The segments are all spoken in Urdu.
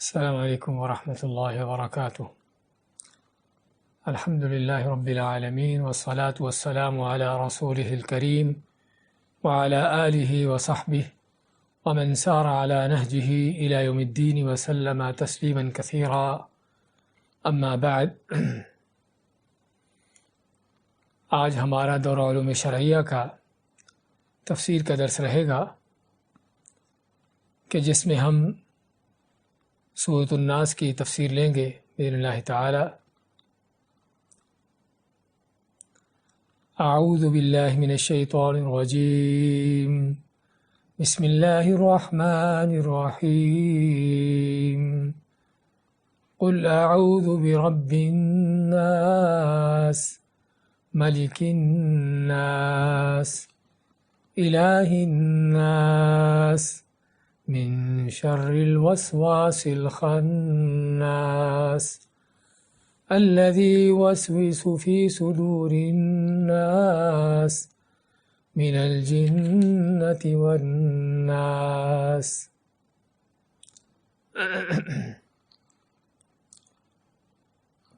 السلام علیکم ورحمۃ اللہ وبرکاتہ۔ الحمد للہ رب العالمین والصلاة والسلام علی رسولہ الکریم وعلی آلہ وصحبہ ومن سار علی نہجہ الی یوم الدین وسلم تسلیما کثیرا، اما بعد۔ آج ہمارا دورہ علوم شرعیہ کا تفسیر کا درس رہے گا کہ جس میں ہم سورۃ الناس کی تفسیر لیں گے بإذن اللہ تعالی۔ اعوذ باللہ من الشیطان الرجیم، بسم اللہ الرحمن الرحیم، قل اعوذ برب الناس ملک الناس الہ الناس من شر الوسواس الخناس الذي يوسوس في صدور الناس من الجنة والناس۔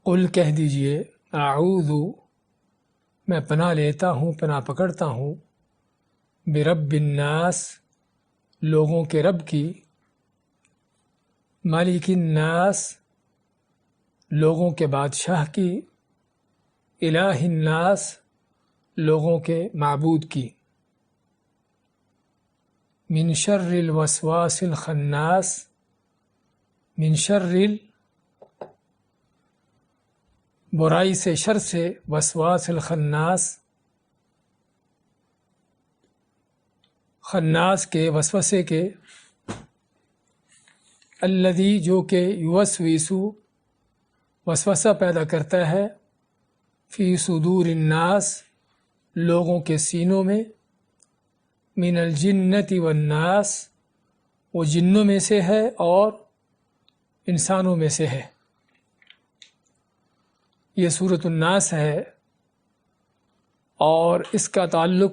قل کہہ دیجئے، اعوذ میں پناہ لیتا ہوں، پناہ پکڑتا ہوں، برب الناس لوگوں کے رب کی، مالک الناس لوگوں کے بادشاہ کی، الہ الناس لوگوں کے معبود کی، من شر الوسواس الخناس، من شر برائی سے، شر سے، وسواس الخناس خناس کے، وسوسے کے، الذی جو کہ یوسوسو وسوسہ پیدا کرتا ہے، فی صدور الناس لوگوں کے سینوں میں، من الجنۃ والناس وہ جنوں میں سے ہے اور انسانوں میں سے ہے۔ یہ سورۃ الناس ہے اور اس کا تعلق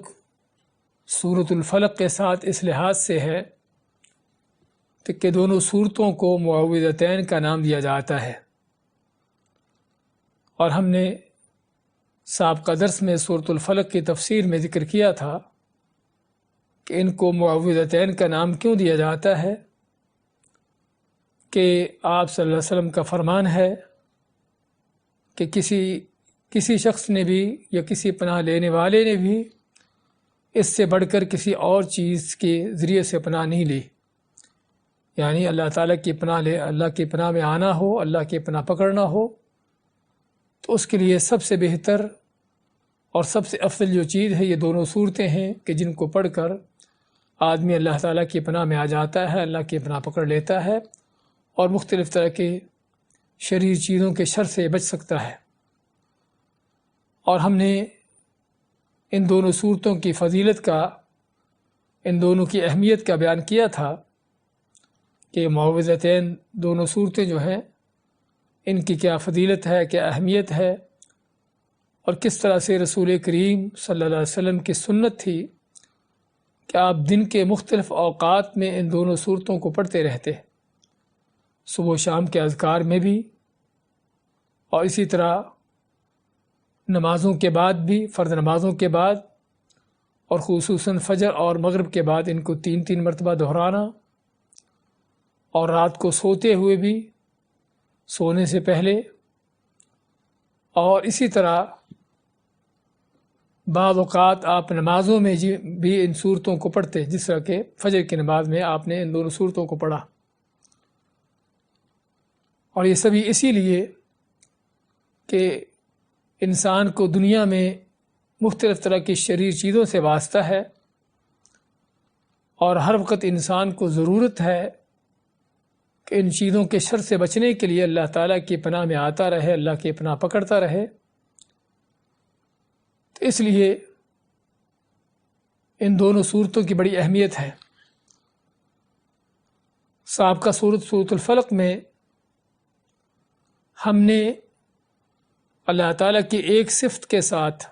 سورۃ الفلق کے ساتھ اس لحاظ سے ہے کہ دونوں سورتوں کو معوذتین کا نام دیا جاتا ہے، اور ہم نے سابقہ درس میں سورۃ الفلق کی تفسیر میں ذکر کیا تھا کہ ان کو معوذتین کا نام کیوں دیا جاتا ہے، کہ آپ صلی اللہ علیہ وسلم کا فرمان ہے کہ کسی شخص نے بھی یا کسی پناہ لینے والے نے بھی اس سے بڑھ کر کسی اور چیز کے ذریعے سے پناہ نہیں لی، یعنی اللہ تعالیٰ کی پناہ اللہ کی پناہ میں آنا ہو، اللہ کی پناہ پکڑنا ہو، تو اس کے لیے سب سے بہتر اور سب سے افضل جو چیز ہے یہ دونوں صورتیں ہیں کہ جن کو پڑھ کر آدمی اللہ تعالیٰ کی پناہ میں آ جاتا ہے، اللہ کی پناہ پکڑ لیتا ہے اور مختلف طرح کے شریر چیزوں کے شر سے بچ سکتا ہے۔ اور ہم نے ان دونوں صورتوں کی فضیلت کا، ان دونوں کی اہمیت کا بیان کیا تھا کہ معوذتین دونوں صورتیں جو ہیں ان کی کیا فضیلت ہے، کیا اہمیت ہے، اور کس طرح سے رسول کریم صلی اللہ علیہ وسلم کی سنت تھی کہ آپ دن کے مختلف اوقات میں ان دونوں صورتوں کو پڑھتے رہتے، صبح و شام کے اذکار میں بھی، اور اسی طرح نمازوں کے بعد بھی، فرض نمازوں کے بعد، اور خصوصاً فجر اور مغرب کے بعد ان کو 3 مرتبہ دہرانا، اور رات کو سوتے ہوئے بھی، سونے سے پہلے، اور اسی طرح بعض اوقات آپ نمازوں میں بھی ان صورتوں کو پڑھتے، جس طرح کہ فجر کی نماز میں آپ نے ان دونوں صورتوں کو پڑھا، اور یہ سبھی اسی لیے کہ انسان کو دنیا میں مختلف طرح کی شریر چیزوں سے واسطہ ہے، اور ہر وقت انسان کو ضرورت ہے کہ ان چیزوں کے شر سے بچنے کے لیے اللہ تعالیٰ کی پناہ میں آتا رہے، اللہ کی پناہ پکڑتا رہے۔ تو اس لیے ان دونوں صورتوں کی بڑی اہمیت ہے۔ سابقہ سورۃ الفلق میں ہم نے اللہ تعالیٰ کی ایک صفت کے ساتھ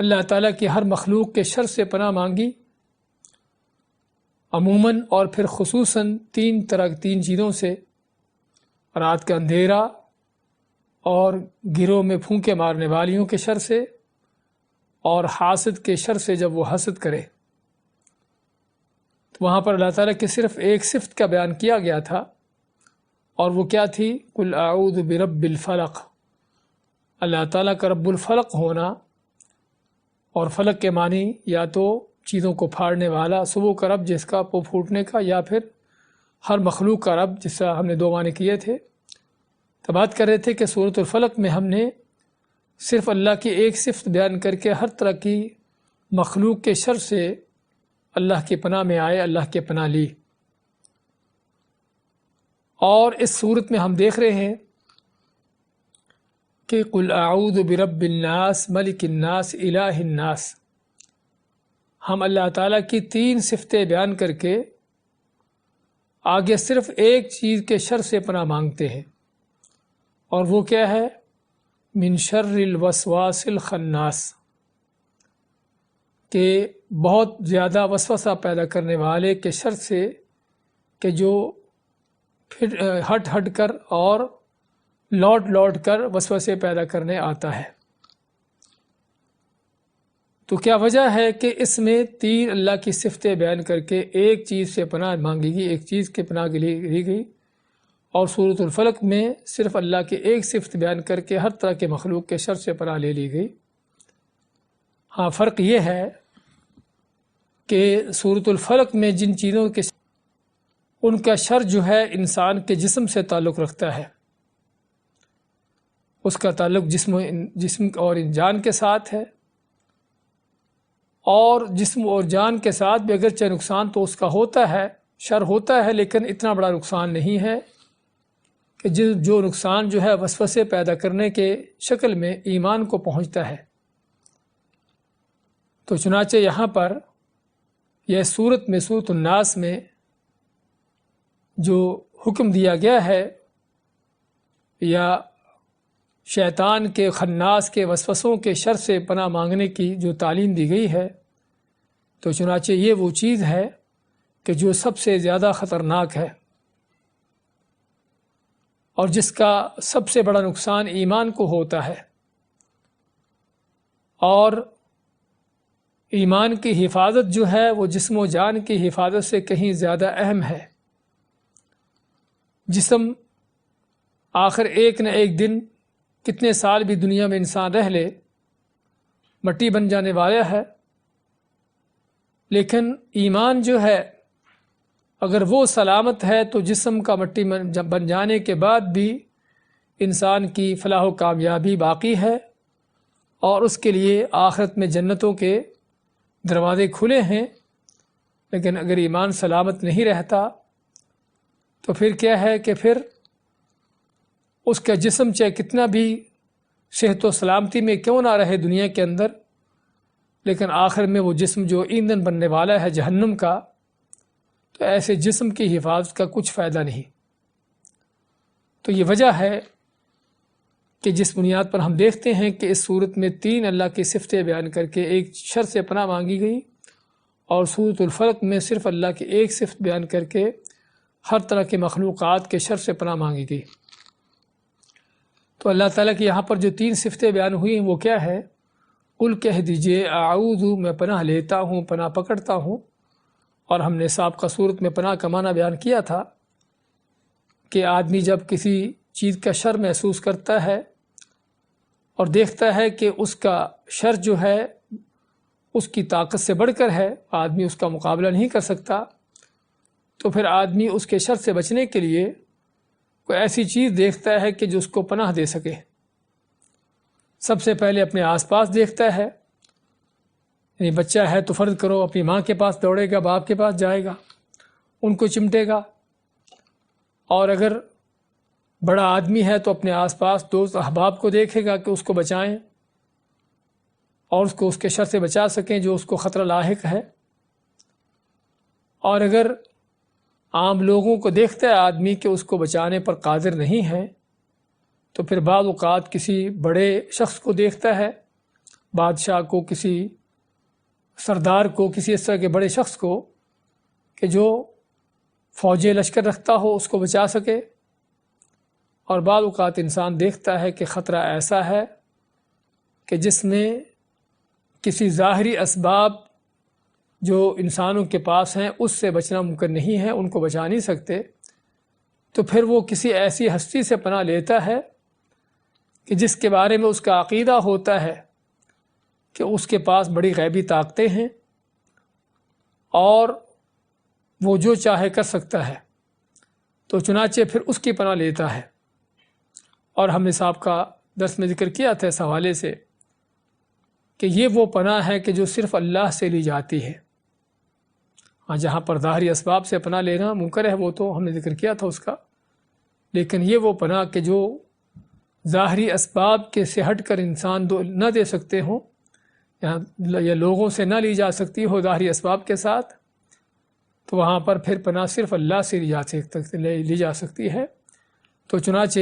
اللہ تعالیٰ کی ہر مخلوق کے شر سے پناہ مانگی، عموماً اور پھر خصوصاً تین چیزوں سے: رات کا اندھیرا اور گروہ میں پھونکے مارنے والیوں کے شر سے اور حاسد کے شر سے جب وہ حسد کرے۔ تو وہاں پر اللہ تعالیٰ کی صرف ایک صفت کا بیان کیا گیا تھا، اور وہ کیا تھی؟ قل اعوذ برب الفلق۔ اللہ تعالیٰ کا رب الفلق ہونا، اور فلق کے معنی یا تو چیزوں کو پھاڑنے والا، صبح کا رب جس کا پھوٹنے کا، یا پھر ہر مخلوق کا رب، جس کا ہم نے دو معنی کیے تھے۔ تو بات کر رہے تھے کہ سورۃ الفلق میں ہم نے صرف اللہ کی ایک صفت بیان کر کے ہر طرح کی مخلوق کے شر سے اللہ کی پناہ میں آئے، اللہ کی پناہ لی۔ اور اس صورت میں ہم دیکھ رہے ہیں کہ قل اعوذ برب الناس ملک الناس الہ الناس، ہم اللہ تعالیٰ کی تین صفتیں بیان کر کے آگے صرف ایک چیز کے شر سے پناہ مانگتے ہیں، اور وہ کیا ہے؟ من شر الوسواس الخناس، کہ بہت زیادہ وسوسہ پیدا کرنے والے کے شر سے، کہ جو پھر ہٹ کر اور لوٹ کر وسوسے پیدا کرنے آتا ہے۔ تو کیا وجہ ہے کہ اس میں تین اللہ کی صفتیں بیان کر کے ایک چیز سے پناہ مانگی گئی، ایک چیز کے پناہ کے لیے لی گئی، اور سورۃ الفلق میں صرف اللہ کی ایک صفت بیان کر کے ہر طرح کے مخلوق کے شر سے پناہ لے لی گئی؟ ہاں، فرق یہ ہے کہ سورۃ الفلق میں جن چیزوں کے ان کا شر جو ہے انسان کے جسم سے تعلق رکھتا ہے، اس کا تعلق جسم اور جان کے ساتھ ہے، اور جسم اور جان کے ساتھ بھی اگرچہ نقصان تو اس کا ہوتا ہے، شر ہوتا ہے، لیکن اتنا بڑا نقصان نہیں ہے کہ جو نقصان جو ہے وسوسے پیدا کرنے کے شکل میں ایمان کو پہنچتا ہے۔ تو چنانچہ یہاں پر یہ صورت میں، سورۃ الناس میں جو حکم دیا گیا ہے، یا شیطان کے خناس کے وسوسوں کے شر سے پناہ مانگنے کی جو تعلیم دی گئی ہے، تو چنانچہ یہ وہ چیز ہے کہ جو سب سے زیادہ خطرناک ہے، اور جس کا سب سے بڑا نقصان ایمان کو ہوتا ہے، اور ایمان کی حفاظت جو ہے وہ جسم و جان کی حفاظت سے کہیں زیادہ اہم ہے۔ جسم آخر ایک نہ ایک دن، کتنے سال بھی دنیا میں انسان رہ لے، مٹی بن جانے والا ہے، لیکن ایمان جو ہے اگر وہ سلامت ہے تو جسم کا مٹی بن جانے کے بعد بھی انسان کی فلاح و کامیابی باقی ہے، اور اس کے لیے آخرت میں جنتوں کے دروازے کھلے ہیں۔ لیکن اگر ایمان سلامت نہیں رہتا تو پھر کیا ہے کہ پھر اس کا جسم چاہے کتنا بھی صحت و سلامتی میں کیوں نہ رہے دنیا کے اندر، لیکن آخر میں وہ جسم جو ایندھن بننے والا ہے جہنم کا، تو ایسے جسم کی حفاظت کا کچھ فائدہ نہیں۔ تو یہ وجہ ہے کہ جس بنیاد پر ہم دیکھتے ہیں کہ اس صورت میں تین اللہ کی صفتیں بیان کر کے ایک شر سے پناہ مانگی گئی، اور سورۃ الفلق میں صرف اللہ کی ایک صفت بیان کر کے ہر طرح کے مخلوقات کے شر سے پناہ مانگی گئی۔ تو اللہ تعالیٰ کی یہاں پر جو تین صفتیں بیان ہوئی ہیں وہ کیا ہے؟ قل کہہ دیجئے اعوذ، میں پناہ لیتا ہوں، پناہ پکڑتا ہوں۔ اور ہم نے سابقہ صورت میں پناہ کا معنی بیان کیا تھا کہ آدمی جب کسی چیز کا شر محسوس کرتا ہے اور دیکھتا ہے کہ اس کا شر جو ہے اس کی طاقت سے بڑھ کر ہے، آدمی اس کا مقابلہ نہیں کر سکتا، تو پھر آدمی اس کے شر سے بچنے کے لیے کوئی ایسی چیز دیکھتا ہے کہ جو اس کو پناہ دے سکے۔ سب سے پہلے اپنے آس پاس دیکھتا ہے، یعنی بچہ ہے تو فرض کرو اپنی ماں کے پاس دوڑے گا، باپ کے پاس جائے گا، ان کو چمٹے گا، اور اگر بڑا آدمی ہے تو اپنے آس پاس دوست احباب کو دیکھے گا کہ اس کو بچائیں اور اس کو اس کے شر سے بچا سکیں جو اس کو خطرہ لاحق ہے۔ اور اگر عام لوگوں کو دیکھتا ہے آدمی کہ اس کو بچانے پر قادر نہیں ہے، تو پھر بعض اوقات کسی بڑے شخص کو دیکھتا ہے، بادشاہ کو، کسی سردار کو، کسی اس طرح کے بڑے شخص کو، کہ جو فوجی لشکر رکھتا ہو اس کو بچا سکے، اور بعض اوقات انسان دیکھتا ہے کہ خطرہ ایسا ہے کہ جس میں کسی ظاہری اسباب جو انسانوں کے پاس ہیں اس سے بچنا ممکن نہیں ہے، ان کو بچا نہیں سکتے، تو پھر وہ کسی ایسی ہستی سے پناہ لیتا ہے کہ جس کے بارے میں اس کا عقیدہ ہوتا ہے کہ اس کے پاس بڑی غیبی طاقتیں ہیں اور وہ جو چاہے کر سکتا ہے، تو چنانچہ پھر اس کی پناہ لیتا ہے۔ اور ہم نے صاحب کا درس میں ذکر کیا تھا اس حوالے سے کہ یہ وہ پناہ ہے کہ جو صرف اللہ سے لی جاتی ہے۔ ہاں، جہاں پر ظاہری اسباب سے پناہ لینا ممکن ہے وہ تو ہم نے ذکر کیا تھا اس کا، لیکن یہ وہ پناہ کہ جو ظاہری اسباب کے سے ہٹ کر انسان نہ دے سکتے ہوں یا لوگوں سے نہ لی جا سکتی ہو ظاہری اسباب کے ساتھ، تو وہاں پر پھر پناہ صرف اللہ سے لی جا سکتی ہے۔ تو چنانچہ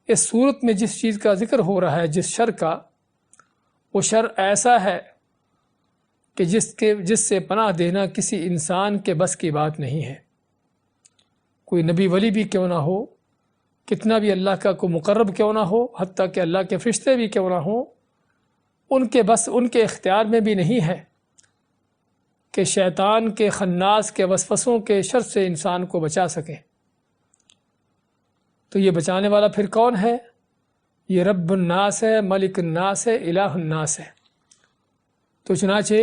اس صورت میں جس چیز کا ذکر ہو رہا ہے، جس شر کا، وہ شر ایسا ہے کہ جس سے پناہ دینا کسی انسان کے بس کی بات نہیں ہے۔ کوئی نبی ولی بھی کیوں نہ ہو، کتنا بھی اللہ کا کوئی مقرب کیوں نہ ہو، حتیٰ کہ اللہ کے فرشتے بھی کیوں نہ ہوں، ان کے بس، ان کے اختیار میں بھی نہیں ہے کہ شیطان کے خناس کے وسوسوں کے شر سے انسان کو بچا سکیں۔ تو یہ بچانے والا پھر کون ہے؟ یہ رب الناس ہے، ملک الناس ہے، الہ الناس ہے۔ تو چنانچہ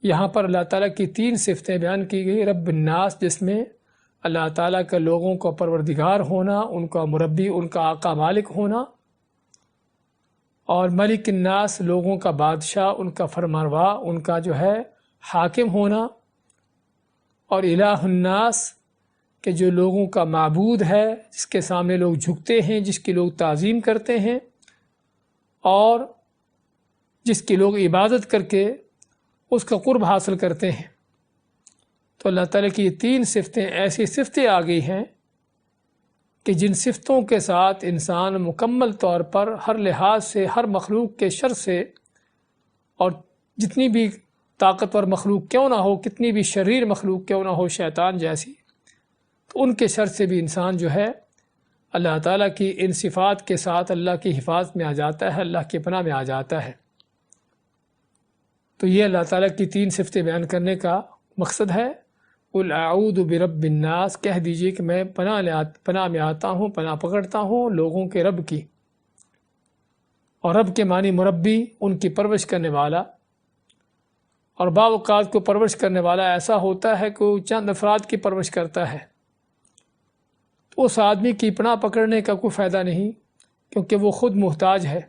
یہاں پر اللہ تعالیٰ کی 3 صفتیں بیان کی گئی۔ رب الناس، جس میں اللہ تعالیٰ کا لوگوں کا پروردگار ہونا، ان کا مربی، ان کا آقا مالک ہونا، اور ملک الناس، لوگوں کا بادشاہ، ان کا فرمانروا، ان کا جو ہے حاکم ہونا، اور الہ الناس کہ جو لوگوں کا معبود ہے، جس کے سامنے لوگ جھکتے ہیں، جس کی لوگ تعظیم کرتے ہیں، اور جس کی لوگ عبادت کر کے اس کا قرب حاصل کرتے ہیں۔ تو اللہ تعالیٰ کی یہ 3 صفتیں ایسی صفتیں آ گئی ہیں کہ جن صفتوں کے ساتھ انسان مکمل طور پر ہر لحاظ سے، ہر مخلوق کے شر سے، اور جتنی بھی طاقتور مخلوق کیوں نہ ہو، کتنی بھی شریر مخلوق کیوں نہ ہو، شیطان جیسی، تو ان کے شر سے بھی انسان جو ہے اللہ تعالیٰ کی ان صفات کے ساتھ اللہ کی حفاظت میں آ جاتا ہے، اللہ کی پناہ میں آ جاتا ہے۔ تو یہ اللہ تعالیٰ کی 3 صفتیں بیان کرنے کا مقصد ہے۔ قُلْ أَعُوذُ بِرَبِّ النَّاسِ، کہہ دیجئے کہ میں پناہ میں آتا ہوں، پناہ پکڑتا ہوں لوگوں کے رب کی۔ اور رب کے معنی مربی، ان کی پرورش کرنے والا۔ اور بعض اوقات کو پرورش کرنے والا ایسا ہوتا ہے کہ وہ چند افراد کی پرورش کرتا ہے، تو اس آدمی کی پناہ پکڑنے کا کوئی فائدہ نہیں، کیونکہ وہ خود محتاج ہے۔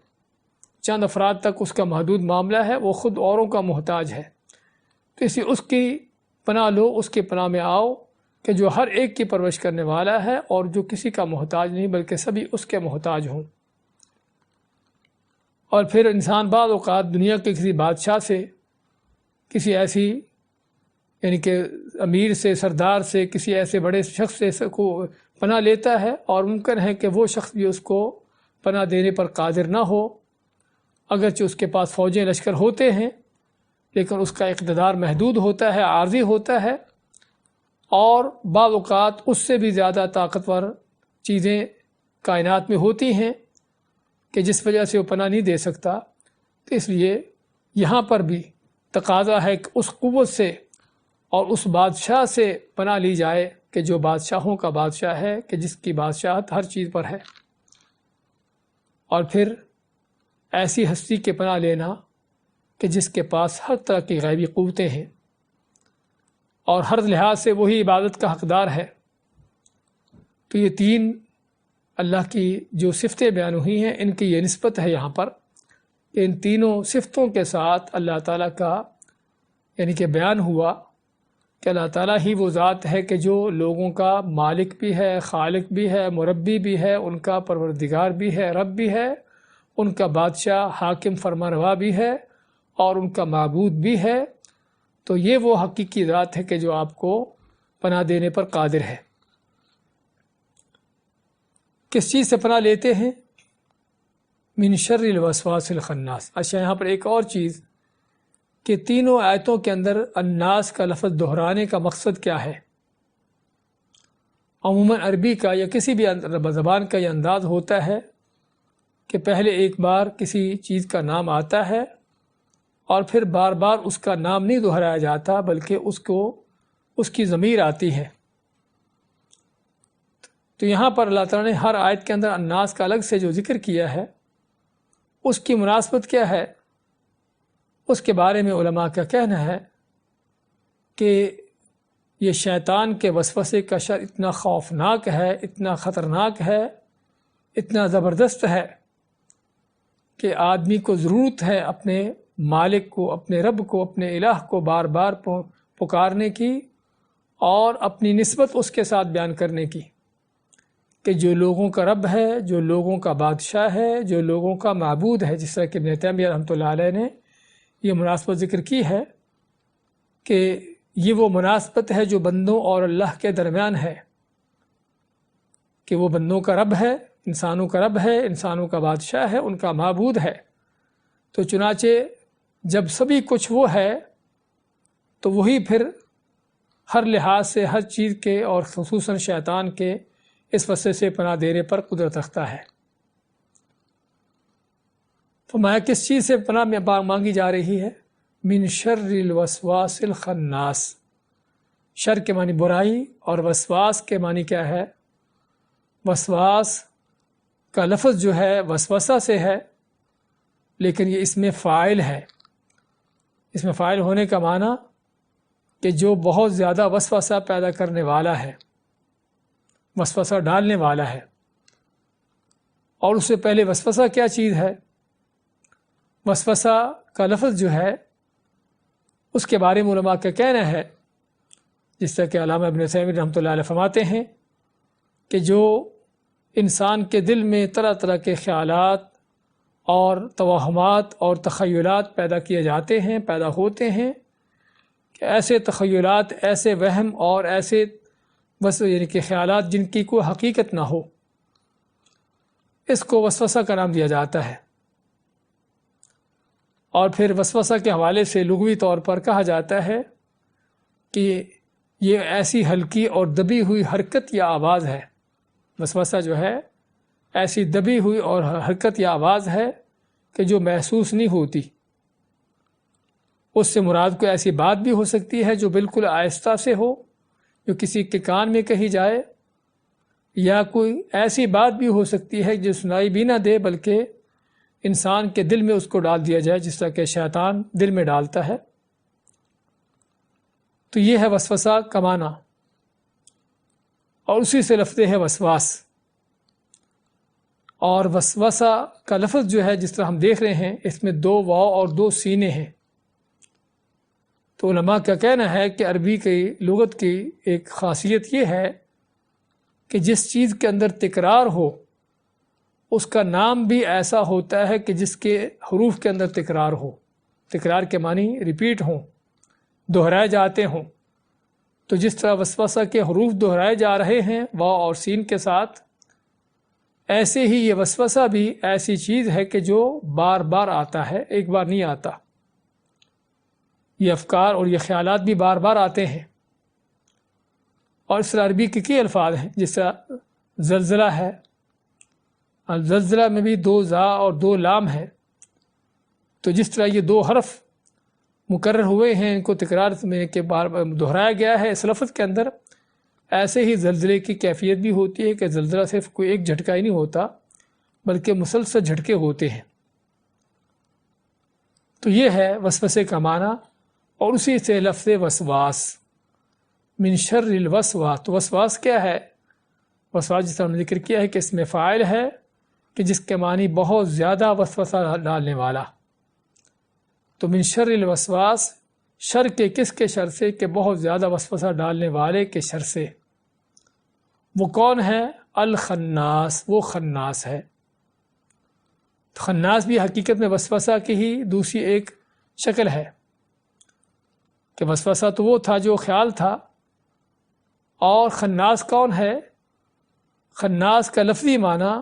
چند افراد تک اس کا محدود معاملہ ہے، وہ خود اوروں کا محتاج ہے۔ تو اسی اس کی پناہ لو، اس کی پناہ میں آؤ کہ جو ہر ایک کی پرورش کرنے والا ہے اور جو کسی کا محتاج نہیں بلکہ سبھی اس کے محتاج ہوں۔ اور پھر انسان بعض اوقات دنیا کے کسی بادشاہ سے، کسی ایسی یعنی کہ امیر سے، سردار سے، کسی ایسے بڑے شخص سے کو پناہ لیتا ہے، اور ممکن ہے کہ وہ شخص بھی اس کو پناہ دینے پر قادر نہ ہو، اگرچہ اس کے پاس فوجیں لشکر ہوتے ہیں، لیکن اس کا اقتدار محدود ہوتا ہے، عارضی ہوتا ہے، اور بعض اوقات اس سے بھی زیادہ طاقتور چیزیں کائنات میں ہوتی ہیں کہ جس وجہ سے وہ پناہ نہیں دے سکتا۔ تو اس لیے یہاں پر بھی تقاضا ہے کہ اس قوت سے اور اس بادشاہ سے پناہ لی جائے کہ جو بادشاہوں کا بادشاہ ہے، کہ جس کی بادشاہت ہر چیز پر ہے۔ اور پھر ایسی ہستی کے پناہ لینا کہ جس کے پاس ہر طرح کی غیبی قوتیں ہیں اور ہر لحاظ سے وہی عبادت کا حقدار ہے۔ تو یہ 3 اللہ کی جو صفتیں بیان ہوئی ہیں، ان کی یہ نسبت ہے یہاں پر کہ ان تینوں صفتوں کے ساتھ اللہ تعالیٰ کا یعنی کہ بیان ہوا کہ اللہ تعالیٰ ہی وہ ذات ہے کہ جو لوگوں کا مالک بھی ہے، خالق بھی ہے، مربی بھی ہے، ان کا پروردگار بھی ہے، رب بھی ہے، ان کا بادشاہ، حاکم، فرمانروا بھی ہے، اور ان کا معبود بھی ہے۔ تو یہ وہ حقیقی ذات ہے کہ جو آپ کو پناہ دینے پر قادر ہے۔ کس چیز سے پناہ لیتے ہیں؟ من شر الوسواس الخناس۔ اچھا، یہاں پر ایک اور چیز کہ تینوں آیتوں کے اندر الناس کا لفظ دہرانے کا مقصد کیا ہے۔ عموماً عربی کا یا کسی بھی زبان کا یہ انداز ہوتا ہے کہ پہلے ایک بار کسی چیز کا نام آتا ہے اور پھر بار بار اس کا نام نہیں دہرایا جاتا، بلکہ اس کی ضمیر آتی ہے۔ تو یہاں پر اللہ تعالیٰ نے ہر آیت کے اندر الناس کا الگ سے جو ذکر کیا ہے، اس کی مناسبت کیا ہے، اس کے بارے میں علماء کا کہنا ہے کہ یہ شیطان کے وسوسے کا شر اتنا خوفناک ہے، اتنا خطرناک ہے، اتنا زبردست ہے کہ آدمی کو ضرورت ہے اپنے مالک کو، اپنے رب کو، اپنے الہ کو بار بار پکارنے کی اور اپنی نسبت اس کے ساتھ بیان کرنے کی، کہ جو لوگوں کا رب ہے، جو لوگوں کا بادشاہ ہے، جو لوگوں کا معبود ہے، جس طرح کہ ابن تیمیہ رحمۃ اللہ علیہ نے یہ مناسبت ذکر کی ہے کہ یہ وہ مناسبت ہے جو بندوں اور اللہ کے درمیان ہے، کہ وہ بندوں کا رب ہے، انسانوں کا رب ہے، انسانوں کا بادشاہ ہے، ان کا معبود ہے۔ تو چنانچہ جب سبھی کچھ وہ ہے تو وہی پھر ہر لحاظ سے ہر چیز کے اور خصوصاً شیطان کے اس وسوسے سے پناہ دینے پر قدرت رکھتا ہے۔ فرمایا کس چیز سے پناہ میں مانگی جا رہی ہے؟ من شر الوسواس الخناس۔ شر کے معنی برائی اور وسواس کے معنی کیا ہے؟ وسواس کا لفظ جو ہے وسوسہ سے ہے، لیکن یہ اس میں فاعل ہے۔ اس میں فاعل ہونے کا معنی کہ جو بہت زیادہ وسوسہ پیدا کرنے والا ہے، وسوسہ ڈالنے والا ہے۔ اور اس سے پہلے وسوسہ کیا چیز ہے؟ وسوسہ کا لفظ جو ہے اس کے بارے میں علماء کا کہنا ہے، جس طرح کہ علامہ ابن تیمیہ رحمۃ اللہ علیہ فرماتے ہیں کہ جو انسان کے دل میں طرح طرح کے خیالات اور توہمات اور تخیلات پیدا کیے جاتے ہیں، پیدا ہوتے ہیں، کہ ایسے تخیلات، ایسے وہم اور ایسے یعنی کہ خیالات جن کی کوئی حقیقت نہ ہو، اس کو وسوسہ کا نام دیا جاتا ہے۔ اور پھر وسوسہ کے حوالے سے لغوی طور پر کہا جاتا ہے کہ یہ ایسی ہلکی اور دبی ہوئی حرکت یا آواز ہے۔ وسوسہ جو ہے ایسی دبی ہوئی اور حرکت یا آواز ہے کہ جو محسوس نہیں ہوتی۔ اس سے مراد کوئی ایسی بات بھی ہو سکتی ہے جو بالکل آہستہ سے ہو، جو کسی کے کان میں کہی جائے، یا کوئی ایسی بات بھی ہو سکتی ہے جو سنائی بھی نہ دے بلکہ انسان کے دل میں اس کو ڈال دیا جائے، جس طرح کہ شیطان دل میں ڈالتا ہے۔ تو یہ ہے وسوسہ کا معنی، اور اسی سے لفظ ہے وسواس۔ اور وسوسہ کا لفظ جو ہے جس طرح ہم دیکھ رہے ہیں، اس میں 2 واو اور 2 سینے ہیں۔ تو علماء کا کہنا ہے کہ عربی کی لغت کی ایک خاصیت یہ ہے کہ جس چیز کے اندر تکرار ہو اس کا نام بھی ایسا ہوتا ہے کہ جس کے حروف کے اندر تکرار ہو۔ تکرار کے معنی ریپیٹ ہوں، دہرائے جاتے ہوں۔ تو جس طرح وسوسہ کے حروف دہرائے جا رہے ہیں واو اور سین کے ساتھ، ایسے ہی یہ وسوسہ بھی ایسی چیز ہے کہ جو بار بار آتا ہے، ایک بار نہیں آتا۔ یہ افکار اور یہ خیالات بھی بار بار آتے ہیں۔ اور اس طرح عربی کے کئی الفاظ ہیں، جس طرح زلزلہ ہے، زلزلہ میں بھی 2 زا اور 2 لام ہے۔ تو جس طرح یہ 2 حرف مکرر ہوئے ہیں، ان کو تکرار میں کے بار دہرایا گیا ہے اس لفظ کے اندر، ایسے ہی زلزلے کی کیفیت بھی ہوتی ہے کہ زلزلہ صرف کوئی ایک جھٹکا ہی نہیں ہوتا بلکہ مسلسل جھٹکے ہوتے ہیں۔ تو یہ ہے وسوسے کا معنی، اور اسی سے لفظ وسواس، من شر الوسواس۔ تو وسواس کیا ہے؟ وسواس جس طرح ہم نے ذکر کیا ہے کہ اس میں فاعل ہے کہ جس کے معنی بہت زیادہ وسوسہ ڈالنے والا۔ تو من شر الوسواس، شر کے کس کے شر سے؟ کہ بہت زیادہ وسوسہ ڈالنے والے کے شر سے۔ وہ کون ہے؟ الخناس، وہ خناس ہے۔ خناس بھی حقیقت میں وسوسہ کی ہی دوسری ایک شکل ہے، کہ وسوسہ تو وہ تھا جو خیال تھا، اور خناس کون ہے؟ خناس کا لفظی معنی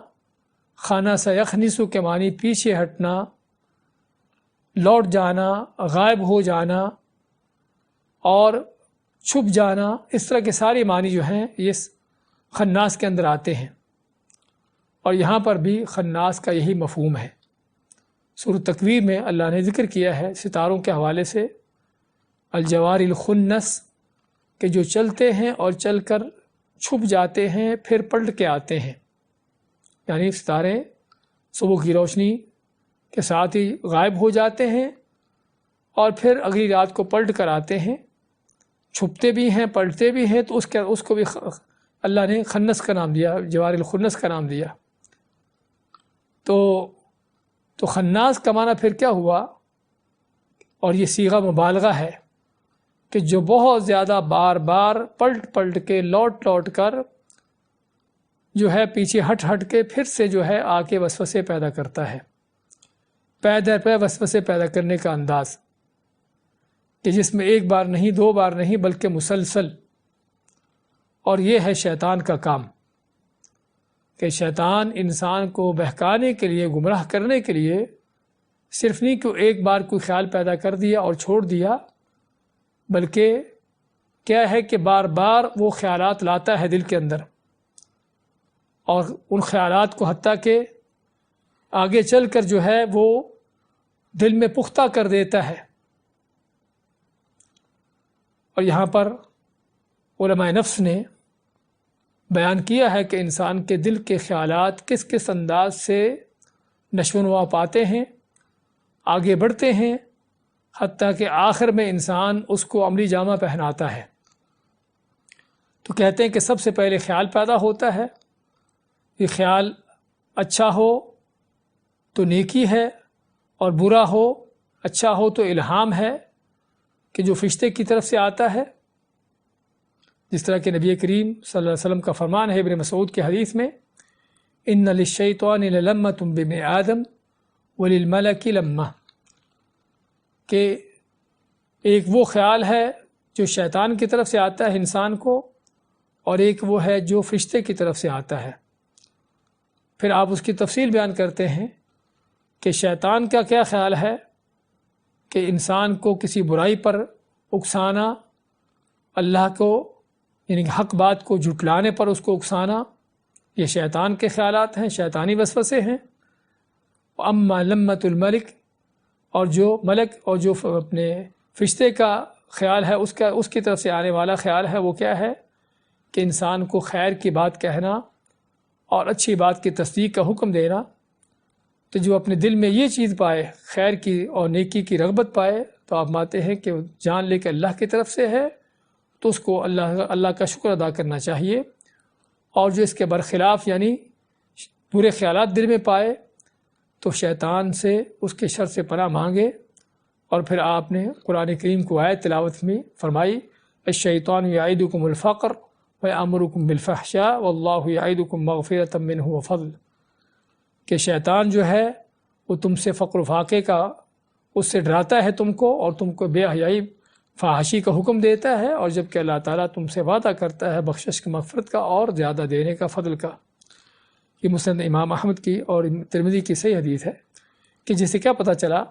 خانہ سے یخنسو کے معنی پیچھے ہٹنا، لوٹ جانا، غائب ہو جانا اور چھپ جانا، اس طرح کے سارے معنی جو ہیں یہ خناس کے اندر آتے ہیں، اور یہاں پر بھی خناس کا یہی مفہوم ہے۔ سورۃ تکویر میں اللہ نے ذکر کیا ہے ستاروں کے حوالے سے الجوار الخنس، کہ جو چلتے ہیں اور چل کر چھپ جاتے ہیں پھر پلٹ کے آتے ہیں، یعنی ستارے صبح کی روشنی کے ساتھ ہی غائب ہو جاتے ہیں اور پھر اگلی رات کو پلٹ کر آتے ہیں، چھپتے بھی ہیں پلٹتے بھی ہیں، تو اس کو بھی اللہ نے خنس کا نام دیا، جوار الخنس کا نام دیا۔ تو خناس کا معنی پھر کیا ہوا، اور یہ صیغہ مبالغہ ہے کہ جو بہت زیادہ بار بار پلٹ کے لوٹ کر جو ہے پیچھے ہٹ کے پھر سے جو ہے آ کے وسوسے پیدا کرتا ہے، پے در پے وسوسے پیدا کرنے کا انداز، کہ جس میں ایک بار نہیں دو بار نہیں بلکہ مسلسل۔ اور یہ ہے شیطان کا کام، کہ شیطان انسان کو بہکانے کے لیے، گمراہ کرنے کے لیے صرف نہیں کہ ایک بار کوئی خیال پیدا کر دیا اور چھوڑ دیا، بلکہ کیا ہے کہ بار بار وہ خیالات لاتا ہے دل کے اندر، اور ان خیالات کو حتیٰ کہ آگے چل کر جو ہے وہ دل میں پختہ کر دیتا ہے۔ اور یہاں پر علماء نفس نے بیان کیا ہے کہ انسان کے دل کے خیالات کس کس انداز سے نشو و نما پاتے ہیں، آگے بڑھتے ہیں، حتیٰ کہ آخر میں انسان اس کو عملی جامہ پہناتا ہے۔ تو کہتے ہیں کہ سب سے پہلے خیال پیدا ہوتا ہے، یہ خیال اچھا ہو تو نیکی ہے، اور برا ہو، اچھا ہو تو الہام ہے کہ جو فرشتے کی طرف سے آتا ہے، جس طرح کہ نبی کریم صلی اللہ علیہ وسلم کا فرمان ہے ابن مسعود کی حدیث میں، ان للشیطان للمۃ بابن آدم وللملک لمہ، کہ ایک وہ خیال ہے جو شیطان کی طرف سے آتا ہے انسان کو، اور ایک وہ ہے جو فرشتے کی طرف سے آتا ہے۔ پھر آپ اس کی تفصیل بیان کرتے ہیں کہ شیطان کا کیا خیال ہے، کہ انسان کو کسی برائی پر اکسانا، اللہ کو یعنی حق بات کو جھٹلانے پر اس کو اکسانا، یہ شیطان کے خیالات ہیں، شیطانی وسوسے ہیں۔ اما لمۃ الملک، اور جو ملک اور جو اپنے فرشتے کا خیال ہے، اس کی طرف سے آنے والا خیال ہے، وہ کیا ہے کہ انسان کو خیر کی بات کہنا اور اچھی بات کی تصدیق کا حکم دینا۔ تو جو اپنے دل میں یہ چیز پائے، خیر کی اور نیکی کی رغبت پائے، تو آپ مانتے ہیں کہ جان لے کہ اللہ کی طرف سے ہے، تو اس کو اللہ کا شکر ادا کرنا چاہیے۔ اور جو اس کے برخلاف یعنی برے خیالات دل میں پائے، تو شیطان سے اس کے شر سے پناہ مانگے۔ اور پھر آپ نے قرآن کریم کو آیت تلاوت میں فرمائی، الشیطان یعدکم الفقر ویأمرکم بالفحشاء واللہ یعدکم مغفرۃ منہ وفضل، کہ شیطان جو ہے وہ تم سے فقر و فاقے کا، اس سے ڈراتا ہے تم کو، اور تم کو بے حیائی فحاشی کا حکم دیتا ہے، اور جبکہ اللہ تعالیٰ تم سے وعدہ کرتا ہے بخشش کی، مغفرت کا اور زیادہ دینے کا، فضل کا۔ یہ مسند امام احمد کی اور ترمذی کی صحیح حدیث ہے، کہ جسے کیا پتہ چلا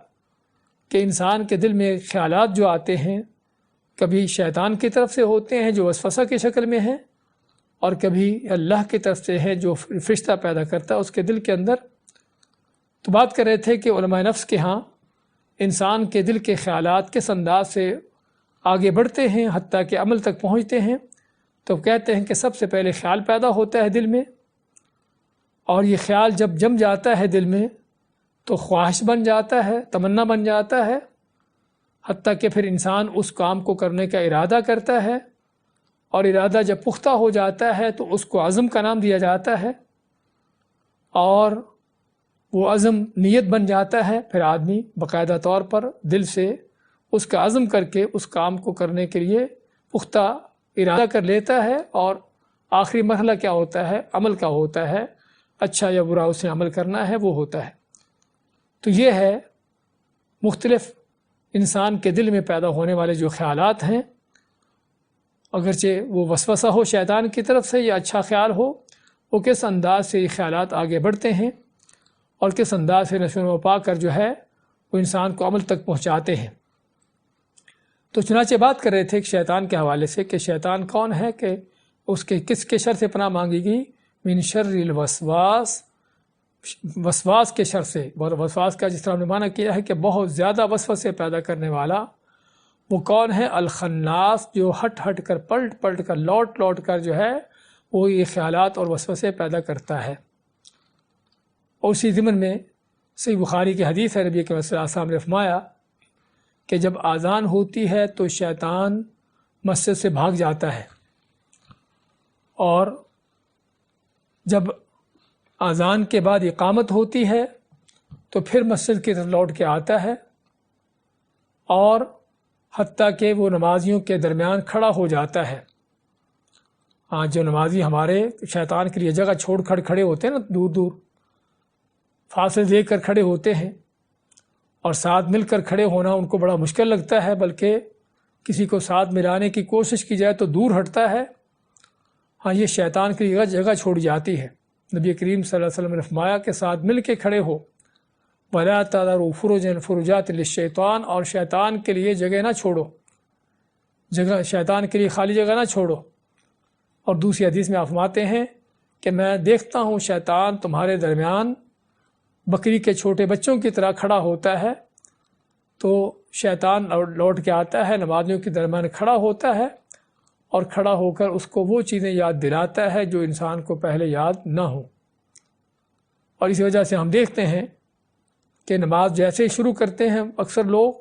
کہ انسان کے دل میں خیالات جو آتے ہیں، کبھی شیطان کی طرف سے ہوتے ہیں جو وسوسہ کی شکل میں ہے، اور کبھی اللہ کی طرف سے ہے جو فرشتہ پیدا کرتا ہے اس کے دل کے اندر۔ تو بات کر رہے تھے کہ علماء نفس کے ہاں انسان کے دل کے خیالات کس انداز سے آگے بڑھتے ہیں حتیٰ کہ عمل تک پہنچتے ہیں۔ تو کہتے ہیں کہ سب سے پہلے خیال پیدا ہوتا ہے دل میں، اور یہ خیال جب جم جاتا ہے دل میں تو خواہش بن جاتا ہے، تمنا بن جاتا ہے، حتیٰ کہ پھر انسان اس کام کو کرنے کا ارادہ کرتا ہے، اور ارادہ جب پختہ ہو جاتا ہے تو اس کو عزم کا نام دیا جاتا ہے، اور وہ عزم نیت بن جاتا ہے۔ پھر آدمی باقاعدہ طور پر دل سے اس کا عزم کر کے اس کام کو کرنے کے لیے پختہ ارادہ کر لیتا ہے، اور آخری مرحلہ کیا ہوتا ہے، عمل کا ہوتا ہے، اچھا یا برا اسے عمل کرنا ہے وہ ہوتا ہے۔ تو یہ ہے مختلف انسان کے دل میں پیدا ہونے والے جو خیالات ہیں، اگرچہ وہ وسوسہ ہو شیطان کی طرف سے یا اچھا خیال ہو، وہ کس انداز سے یہ خیالات آگے بڑھتے ہیں اور کس انداز سے نشو و نما پا کر جو ہے وہ انسان کو عمل تک پہنچاتے ہیں۔ تو چنانچہ بات کر رہے تھے کہ شیطان کے حوالے سے کہ شیطان کون ہے، کہ اس کے کس کے شر سے پناہ مانگی گئی؟ من شر الوسواس، وسواس کے شر سے۔ وسواس کا جس طرح ہم نے معنی کیا ہے کہ بہت زیادہ وسوسے پیدا کرنے والا، وہ کون ہے؟ الخناس، جو ہٹ کر پلٹ کر لوٹ کر جو ہے وہ یہ خیالات اور وسوسے پیدا کرتا ہے۔ اور اسی ضمن میں صحیح بخاری کی حدیث ہے، نبی کے صلی اللہ علیہ وسلم نے فرمایا کہ جب اذان ہوتی ہے تو شیطان مسجد سے بھاگ جاتا ہے، اور جب اذان کے بعد اقامت ہوتی ہے تو پھر مسجد کی طرف لوٹ کے آتا ہے، اور حتیٰ کہ وہ نمازیوں کے درمیان کھڑا ہو جاتا ہے۔ جو نمازی ہمارے شیطان کے لیے جگہ چھوڑ کر کھڑے ہوتے ہیں نا، دور دور فاصلے دے کر کھڑے ہوتے ہیں، اور ساتھ مل کر کھڑے ہونا ان کو بڑا مشکل لگتا ہے، بلکہ کسی کو ساتھ ملانے کی کوشش کی جائے تو دور ہٹتا ہے۔ یہ شیطان کی جگہ چھوڑ جاتی ہے۔ نبی کریم صلی اللہ علیہ وسلم نے فرمایا کہ ساتھ مل کے کھڑے ہو، وَلَا تَذَرُوا فُرُجًا فُرُجَاتٍ لِلشَّيْطَانِ، اور شیطان کے لیے جگہ نہ چھوڑو، شیطان کے لیے خالی جگہ نہ چھوڑو۔ اور دوسری حدیث میں آپ فرماتے ہیں کہ میں دیکھتا ہوں شیطان تمہارے درمیان بکری کے چھوٹے بچوں کی طرح کھڑا ہوتا ہے، تو شیطان لوٹ کے آتا ہے، نمازیوں کے درمیان کھڑا ہوتا ہے، اور کھڑا ہو کر اس کو وہ چیزیں یاد دلاتا ہے جو انسان کو پہلے یاد نہ ہو۔ اور اسی وجہ سے ہم دیکھتے ہیں کہ نماز جیسے ہی شروع کرتے ہیں اکثر لوگ،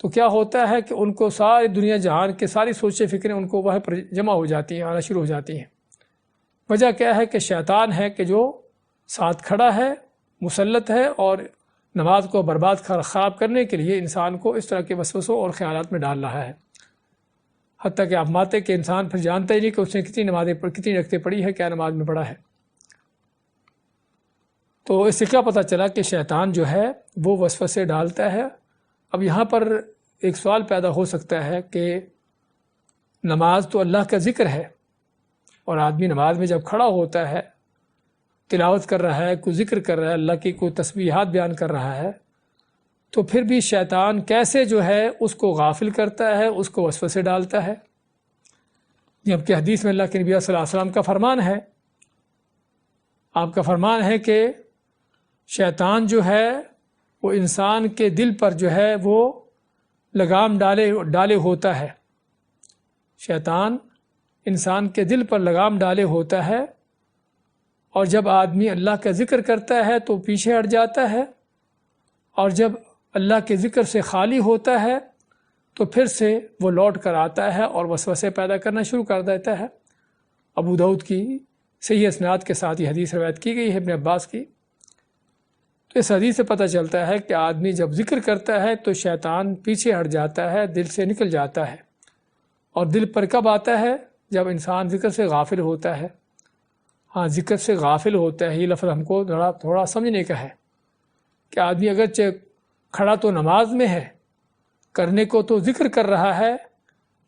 تو کیا ہوتا ہے کہ ان کو ساری دنیا جہان کے ساری سوچیں فکریں ان کو وہاں پر جمع ہو جاتی ہیں، آنا شروع ہو جاتی ہیں۔ وجہ کیا ہے کہ شیطان ہے کہ جو ساتھ کھڑا ہے، مسلط ہے، اور نماز کو برباد خراب کرنے کے لیے انسان کو اس طرح کے وسوسوں اور خیالات میں ڈال رہا ہے۔ حتیٰ کہ آپ ماتے کہ انسان پھر جانتا ہی نہیں کہ اس نے کتنی رکعتیں پڑھی ہے، کیا نماز میں پڑھا ہے۔ تو اس سے کیا پتہ چلا کہ شیطان جو ہے وہ وسوسے ڈالتا ہے۔ اب یہاں پر ایک سوال پیدا ہو سکتا ہے کہ نماز تو اللہ کا ذکر ہے، اور آدمی نماز میں جب کھڑا ہوتا ہے، تلاوت کر رہا ہے، کوئی ذکر کر رہا ہے، اللہ کی کوئی تسبیحات بیان کر رہا ہے، تو پھر بھی شیطان کیسے جو ہے اس کو غافل کرتا ہے، اس کو وسوسے ڈالتا ہے؟ جبکہ حدیث میں اللہ کے نبی صلی اللہ علیہ وسلم کا فرمان ہے، آپ کا فرمان ہے کہ شیطان جو ہے وہ انسان کے دل پر جو ہے وہ لگام ڈالے ہوتا ہے۔ شیطان انسان کے دل پر لگام ڈالے ہوتا ہے، اور جب آدمی اللہ کا ذکر کرتا ہے تو پیچھے ہٹ جاتا ہے، اور جب اللہ کے ذکر سے خالی ہوتا ہے تو پھر سے وہ لوٹ کر آتا ہے اور وسوسے پیدا کرنا شروع کر دیتا ہے۔ ابو داؤد کی صحیح اسناد کے ساتھ یہ حدیث روایت کی گئی ہے ابن عباس کی۔ تو اس حدیث سے پتہ چلتا ہے کہ آدمی جب ذکر کرتا ہے تو شیطان پیچھے ہٹ جاتا ہے، دل سے نکل جاتا ہے، اور دل پر کب آتا ہے؟ جب انسان ذکر سے غافل ہوتا ہے۔ ذکر سے غافل ہوتا ہے، یہ لفظ ہم کو تھوڑا سمجھنے کا ہے کہ آدمی اگرچہ کھڑا تو نماز میں ہے، کرنے کو تو ذکر کر رہا ہے،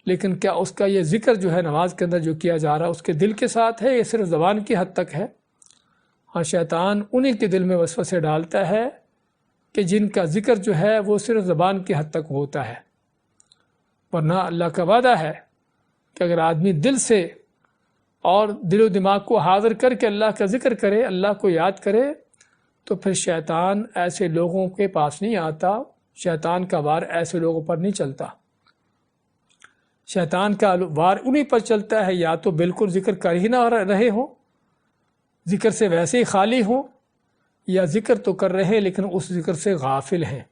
لیکن کیا اس کا یہ ذکر جو ہے نماز کے اندر جو کیا جا رہا ہے اس کے دل کے ساتھ ہے، یہ صرف زبان کی حد تک ہے؟ شیطان انہی کے دل میں وسوسے ڈالتا ہے کہ جن کا ذکر جو ہے وہ صرف زبان کی حد تک ہوتا ہے، ورنہ اللہ کا وعدہ ہے کہ اگر آدمی دل سے اور دل و دماغ کو حاضر کر کے اللہ کا ذکر کرے، اللہ کو یاد کرے، تو پھر شیطان ایسے لوگوں کے پاس نہیں آتا، شیطان کا وار ایسے لوگوں پر نہیں چلتا۔ شیطان کا وار انہی پر چلتا ہے یا تو بالکل ذکر کر ہی نہ رہے ہوں، ذکر سے ویسے ہی خالی ہوں، یا ذکر تو کر رہے ہیں لیکن اس ذکر سے غافل ہیں،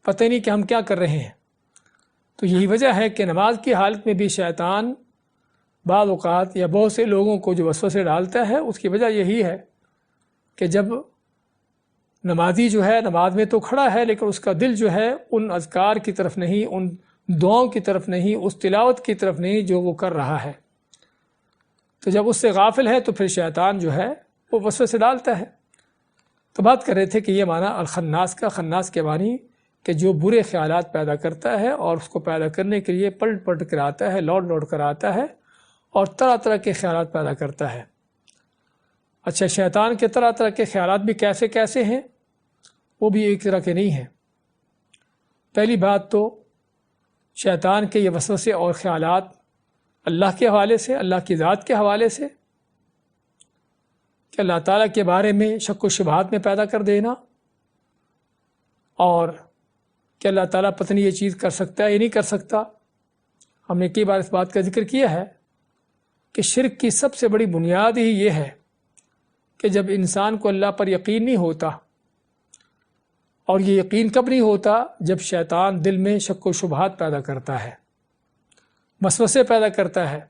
پتہ نہیں کہ ہم کیا کر رہے ہیں۔ تو یہی وجہ ہے کہ نماز کی حالت میں بھی شیطان بعض اوقات یا بہت سے لوگوں کو جو وسوسے ڈالتا ہے، اس کی وجہ یہی ہے کہ جب نمازی جو ہے نماز میں تو کھڑا ہے لیکن اس کا دل جو ہے ان اذکار کی طرف نہیں، ان دعاؤں کی طرف نہیں، اس تلاوت کی طرف نہیں جو وہ کر رہا ہے۔ تو جب اس سے غافل ہے تو پھر شیطان جو ہے وہ وسوسے ڈالتا ہے۔ تو بات کر رہے تھے کہ یہ معنی الخناس کا، خناس کے معنی کہ جو برے خیالات پیدا کرتا ہے اور اس کو پیدا کرنے کے لیے پلٹ کر آتا ہے، لوٹ کر آتا ہے اور طرح طرح کے خیالات پیدا کرتا ہے۔ اچھا، شیطان کے طرح طرح کے خیالات بھی کیسے ہیں؟ وہ بھی ایک طرح کے نہیں ہیں۔ پہلی بات تو شیطان کے یہ وسوسے اور خیالات اللہ کے حوالے سے، اللہ کی ذات کے حوالے سے، کہ اللہ تعالیٰ کے بارے میں شک و شبہات میں پیدا کر دینا، اور کہ اللہ تعالیٰ پتہ نہیں یہ چیز کر سکتا ہے یا نہیں کر سکتا۔ ہم نے کئی بار اس بات کا ذکر کیا ہے کہ شرک کی سب سے بڑی بنیاد ہی یہ ہے کہ جب انسان کو اللہ پر یقین نہیں ہوتا، اور یہ یقین کب نہیں ہوتا؟ جب شیطان دل میں شک و شبہات پیدا کرتا ہے، وسوسے پیدا کرتا ہے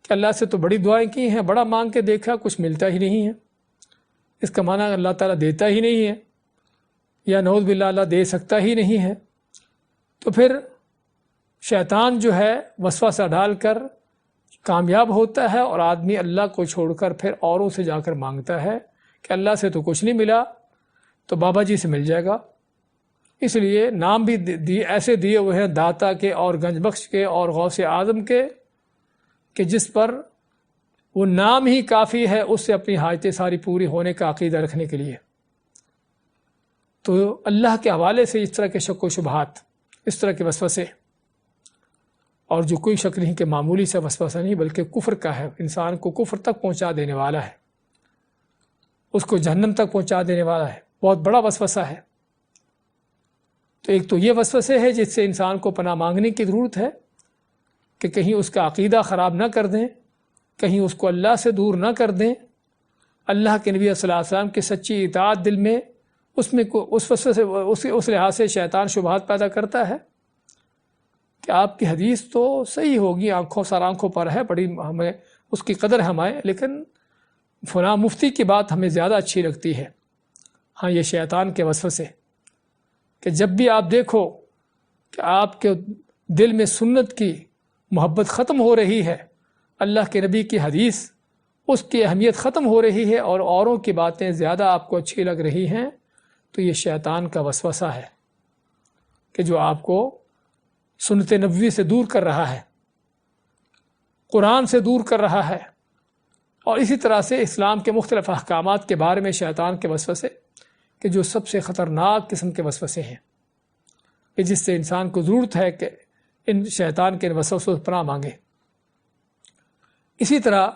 کہ اللہ سے تو بڑی دعائیں کی ہیں، بڑا مانگ کے دیکھا، کچھ ملتا ہی نہیں ہے، اس کا معنی اللہ تعالیٰ دیتا ہی نہیں ہے، یا نعوذ باللہ اللہ دے سکتا ہی نہیں ہے۔ تو پھر شیطان جو ہے وسوسہ ڈال کر کامیاب ہوتا ہے، اور آدمی اللہ کو چھوڑ کر پھر اوروں سے جا کر مانگتا ہے کہ اللہ سے تو کچھ نہیں ملا، تو بابا جی سے مل جائے گا۔ اس لیے نام بھی ایسے دیے ہوئے ہیں داتا کے اور گنج بخش کے اور غوث اعظم کے، کہ جس پر وہ نام ہی کافی ہے اس سے اپنی حاجتیں ساری پوری ہونے کا عقیدہ رکھنے کے لیے۔ تو اللہ کے حوالے سے اس طرح کے شک و شبہات، اس طرح کے وسوسے، اور جو کوئی شک نہیں کہ معمولی سے وسوسہ نہیں بلکہ کفر کا ہے، انسان کو کفر تک پہنچا دینے والا ہے، اس کو جہنم تک پہنچا دینے والا ہے، بہت بڑا وسوسہ ہے۔ تو ایک تو یہ وسوسے ہے جس سے انسان کو پناہ مانگنے کی ضرورت ہے کہ کہیں اس کا عقیدہ خراب نہ کر دیں، کہیں اس کو اللہ سے دور نہ کر دیں۔ اللہ کے نبی صلی اللہ علیہ وسلم کی سچی اطاعت دل میں اس وسوسے اس لحاظ سے شیطان شبہات پیدا کرتا ہے کہ آپ کی حدیث تو صحیح ہوگی، سر آنکھوں پر ہے، بڑی ہمیں اس کی قدر ہمیں، لیکن فلاں مفتی کی بات ہمیں زیادہ اچھی لگتی ہے۔ ہاں، یہ شیطان کے وسوسے کہ جب بھی آپ دیکھو کہ آپ کے دل میں سنت کی محبت ختم ہو رہی ہے، اللہ کے نبی کی حدیث اس کی اہمیت ختم ہو رہی ہے، اور اوروں کی باتیں زیادہ آپ کو اچھی لگ رہی ہیں، تو یہ شیطان کا وسوسہ ہے کہ جو آپ کو سنت نبوی سے دور کر رہا ہے، قرآن سے دور کر رہا ہے، اور اسی طرح سے اسلام کے مختلف احکامات کے بارے میں شیطان کے وسوسے کہ جو سب سے خطرناک قسم کے وسوسے ہیں، کہ جس سے انسان کو ضرورت ہے کہ ان شیطان کے وسوسوں سے پناہ مانگے۔ اسی طرح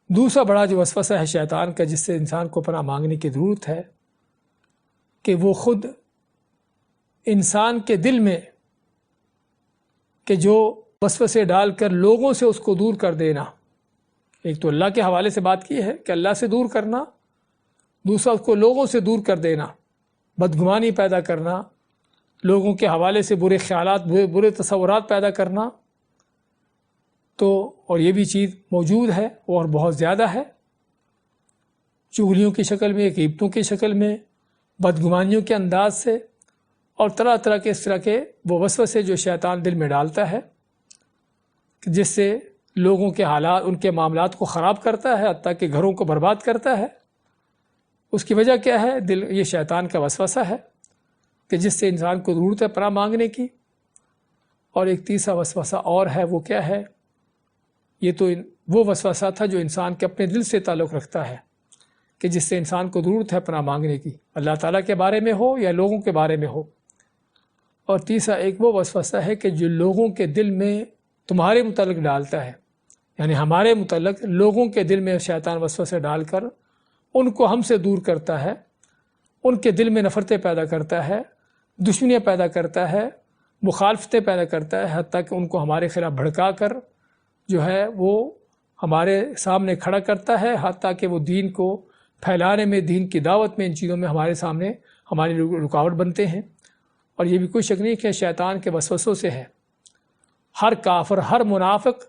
دوسرا بڑا جو وسوسہ ہے شیطان کا جس سے انسان کو پناہ مانگنے کی ضرورت ہے کہ وہ خود انسان کے دل میں کہ جو وسوسے ڈال کر لوگوں سے اس کو دور کر دینا، ایک تو اللہ کے حوالے سے بات کی ہے کہ اللہ سے دور کرنا، دوسرا اس کو لوگوں سے دور کر دینا، بدگمانی پیدا کرنا، لوگوں کے حوالے سے برے خیالات، برے تصورات پیدا کرنا، تو اور یہ بھی چیز موجود ہے اور بہت زیادہ ہے، چغلیوں کی شکل میں، غیبتوں کی شکل میں، بدگمانیوں کے انداز سے، اور طرح طرح کے اس طرح کے وہ وسوسے جو شیطان دل میں ڈالتا ہے جس سے لوگوں کے حالات، ان کے معاملات کو خراب کرتا ہے، حتیٰ کہ گھروں کو برباد کرتا ہے۔ اس کی وجہ کیا ہے؟ یہ شیطان کا وسوسہ ہے کہ جس سے انسان کو ضرورت ہے پناہ مانگنے کی۔ اور ایک تیسرا وسوسہ اور ہے، وہ کیا ہے؟ یہ تو وہ وسوسہ تھا جو انسان کے اپنے دل سے تعلق رکھتا ہے کہ جس سے انسان کو ضرورت ہے پناہ مانگنے کی، اللہ تعالیٰ کے بارے میں ہو یا لوگوں کے بارے میں ہو۔ اور تیسرا ایک وہ وسوسہ ہے کہ جو لوگوں کے دل میں تمہارے متعلق ڈالتا ہے، یعنی ہمارے متعلق لوگوں کے دل میں شیطان وسوسے ڈال کر ان کو ہم سے دور کرتا ہے، ان کے دل میں نفرتیں پیدا کرتا ہے، دشمنیاں پیدا کرتا ہے، مخالفتیں پیدا کرتا ہے، حتیٰ کہ ان کو ہمارے خلاف بھڑکا کر جو ہے وہ ہمارے سامنے کھڑا کرتا ہے، حتیٰ کہ وہ دین کو پھیلانے میں، دین کی دعوت میں، ان چیزوں میں ہمارے سامنے ہماری رکاوٹ بنتے ہیں۔ اور یہ بھی کوئی شک نہیں کہ شیطان کے وسوسوں سے ہے۔ ہر کافر، ہر منافق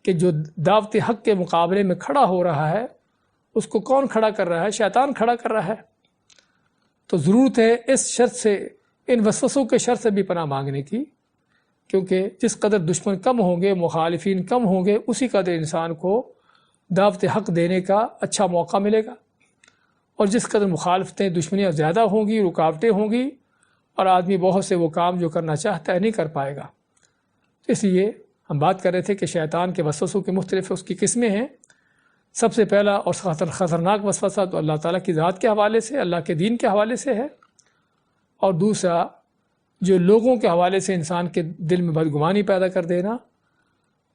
کہ جو دعوت حق کے مقابلے میں کھڑا ہو رہا ہے، اس کو کون کھڑا کر رہا ہے؟ شیطان کھڑا کر رہا ہے۔ تو ضرورت ہے اس شر سے، ان وسوسوں کے شر سے بھی پناہ مانگنے کی، کیونکہ جس قدر دشمن کم ہوں گے، مخالفین کم ہوں گے، اسی قدر انسان کو دعوت حق دینے کا اچھا موقع ملے گا، اور جس قدر مخالفتیں، دشمنیاں زیادہ ہوں گی، رکاوٹیں ہوں گی، اور آدمی بہت سے وہ کام جو کرنا چاہتا ہے نہیں کر پائے گا۔ اس لیے ہم بات کر رہے تھے کہ شیطان کے وسوسوں کے مختلف اس کی قسمیں ہیں۔ سب سے پہلا اور خطرناک وسوسہ تو اللہ تعالیٰ کی ذات کے حوالے سے، اللہ کے دین کے حوالے سے ہے، اور دوسرا جو لوگوں کے حوالے سے انسان کے دل میں بدگمانی پیدا کر دینا،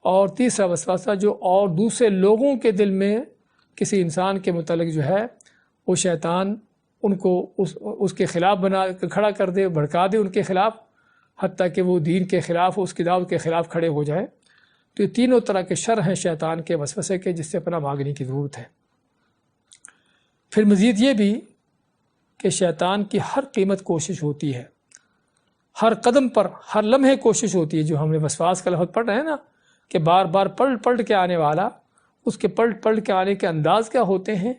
اور تیسرا وسوسہ جو اور دوسرے لوگوں کے دل میں کسی انسان کے متعلق جو ہے وہ شیطان ان کو اس کے خلاف بنا کھڑا کر دے، بھڑکا دے ان کے خلاف، حتیٰ کہ وہ دین کے خلاف، اس کی دعوت کے خلاف کھڑے ہو جائیں۔ تو یہ تینوں طرح کے شر ہیں شیطان کے وسوسے کے، جس سے پناہ مانگنے کی ضرورت ہے۔ پھر مزید یہ بھی کہ شیطان کی ہر قیمت کوشش ہوتی ہے، ہر قدم پر، ہر لمحے کوشش ہوتی ہے، جو ہم نے وسواس کا لفظ پڑھ رہے ہیں نا کہ بار بار پلٹ کے آنے والا، اس کے پلٹ کے آنے کے انداز کیا ہوتے ہیں،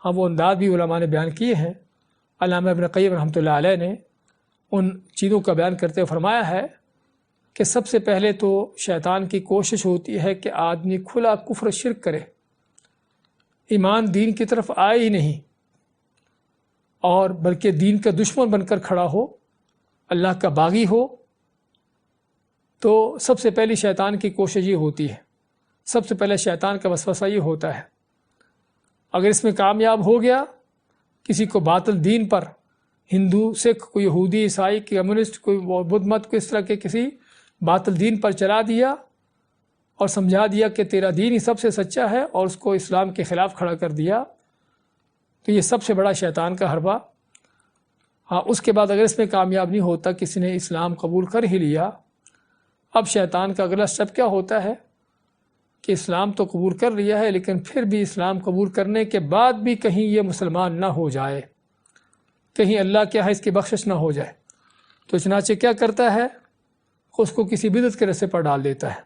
ہم وہ انداز بھی علماء نے بیان کیے ہیں۔ علامہ ابن قیم رحمۃ اللہ علیہ نے ان چیزوں کا بیان کرتے ہوئے فرمایا ہے کہ سب سے پہلے تو شیطان کی کوشش ہوتی ہے کہ آدمی کھلا کفر شرک کرے، ایمان دین کی طرف آئے ہی نہیں، اور بلکہ دین کا دشمن بن کر کھڑا ہو، اللہ کا باغی ہو۔ تو سب سے پہلی شیطان کی کوشش یہ ہوتی ہے، سب سے پہلے شیطان کا وسوسہ یہ ہوتا ہے۔ اگر اس میں کامیاب ہو گیا، کسی کو باطل دین پر، ہندو، سکھ، کوئی یہودی، عیسائی، کمیونسٹ، کوئی بدھ مت کو اس طرح کے کسی باطل دین پر چلا دیا اور سمجھا دیا کہ تیرا دین ہی سب سے سچا ہے، اور اس کو اسلام کے خلاف کھڑا کر دیا، تو یہ سب سے بڑا شیطان کا حربہ۔ ہاں، اس کے بعد اگر اس میں کامیاب نہیں ہوتا، کسی نے اسلام قبول کر ہی لیا، اب شیطان کا اگلا اسٹیپ کیا ہوتا ہے کہ اسلام تو قبول کر لیا ہے، لیکن پھر بھی اسلام قبول کرنے کے بعد بھی کہیں یہ مسلمان نہ ہو جائے، کہیں اللہ کے یہاں اس کی بخشش نہ ہو جائے، تو چنانچہ کیا کرتا ہے، اس کو کسی بدعت کے رستے پر ڈال دیتا ہے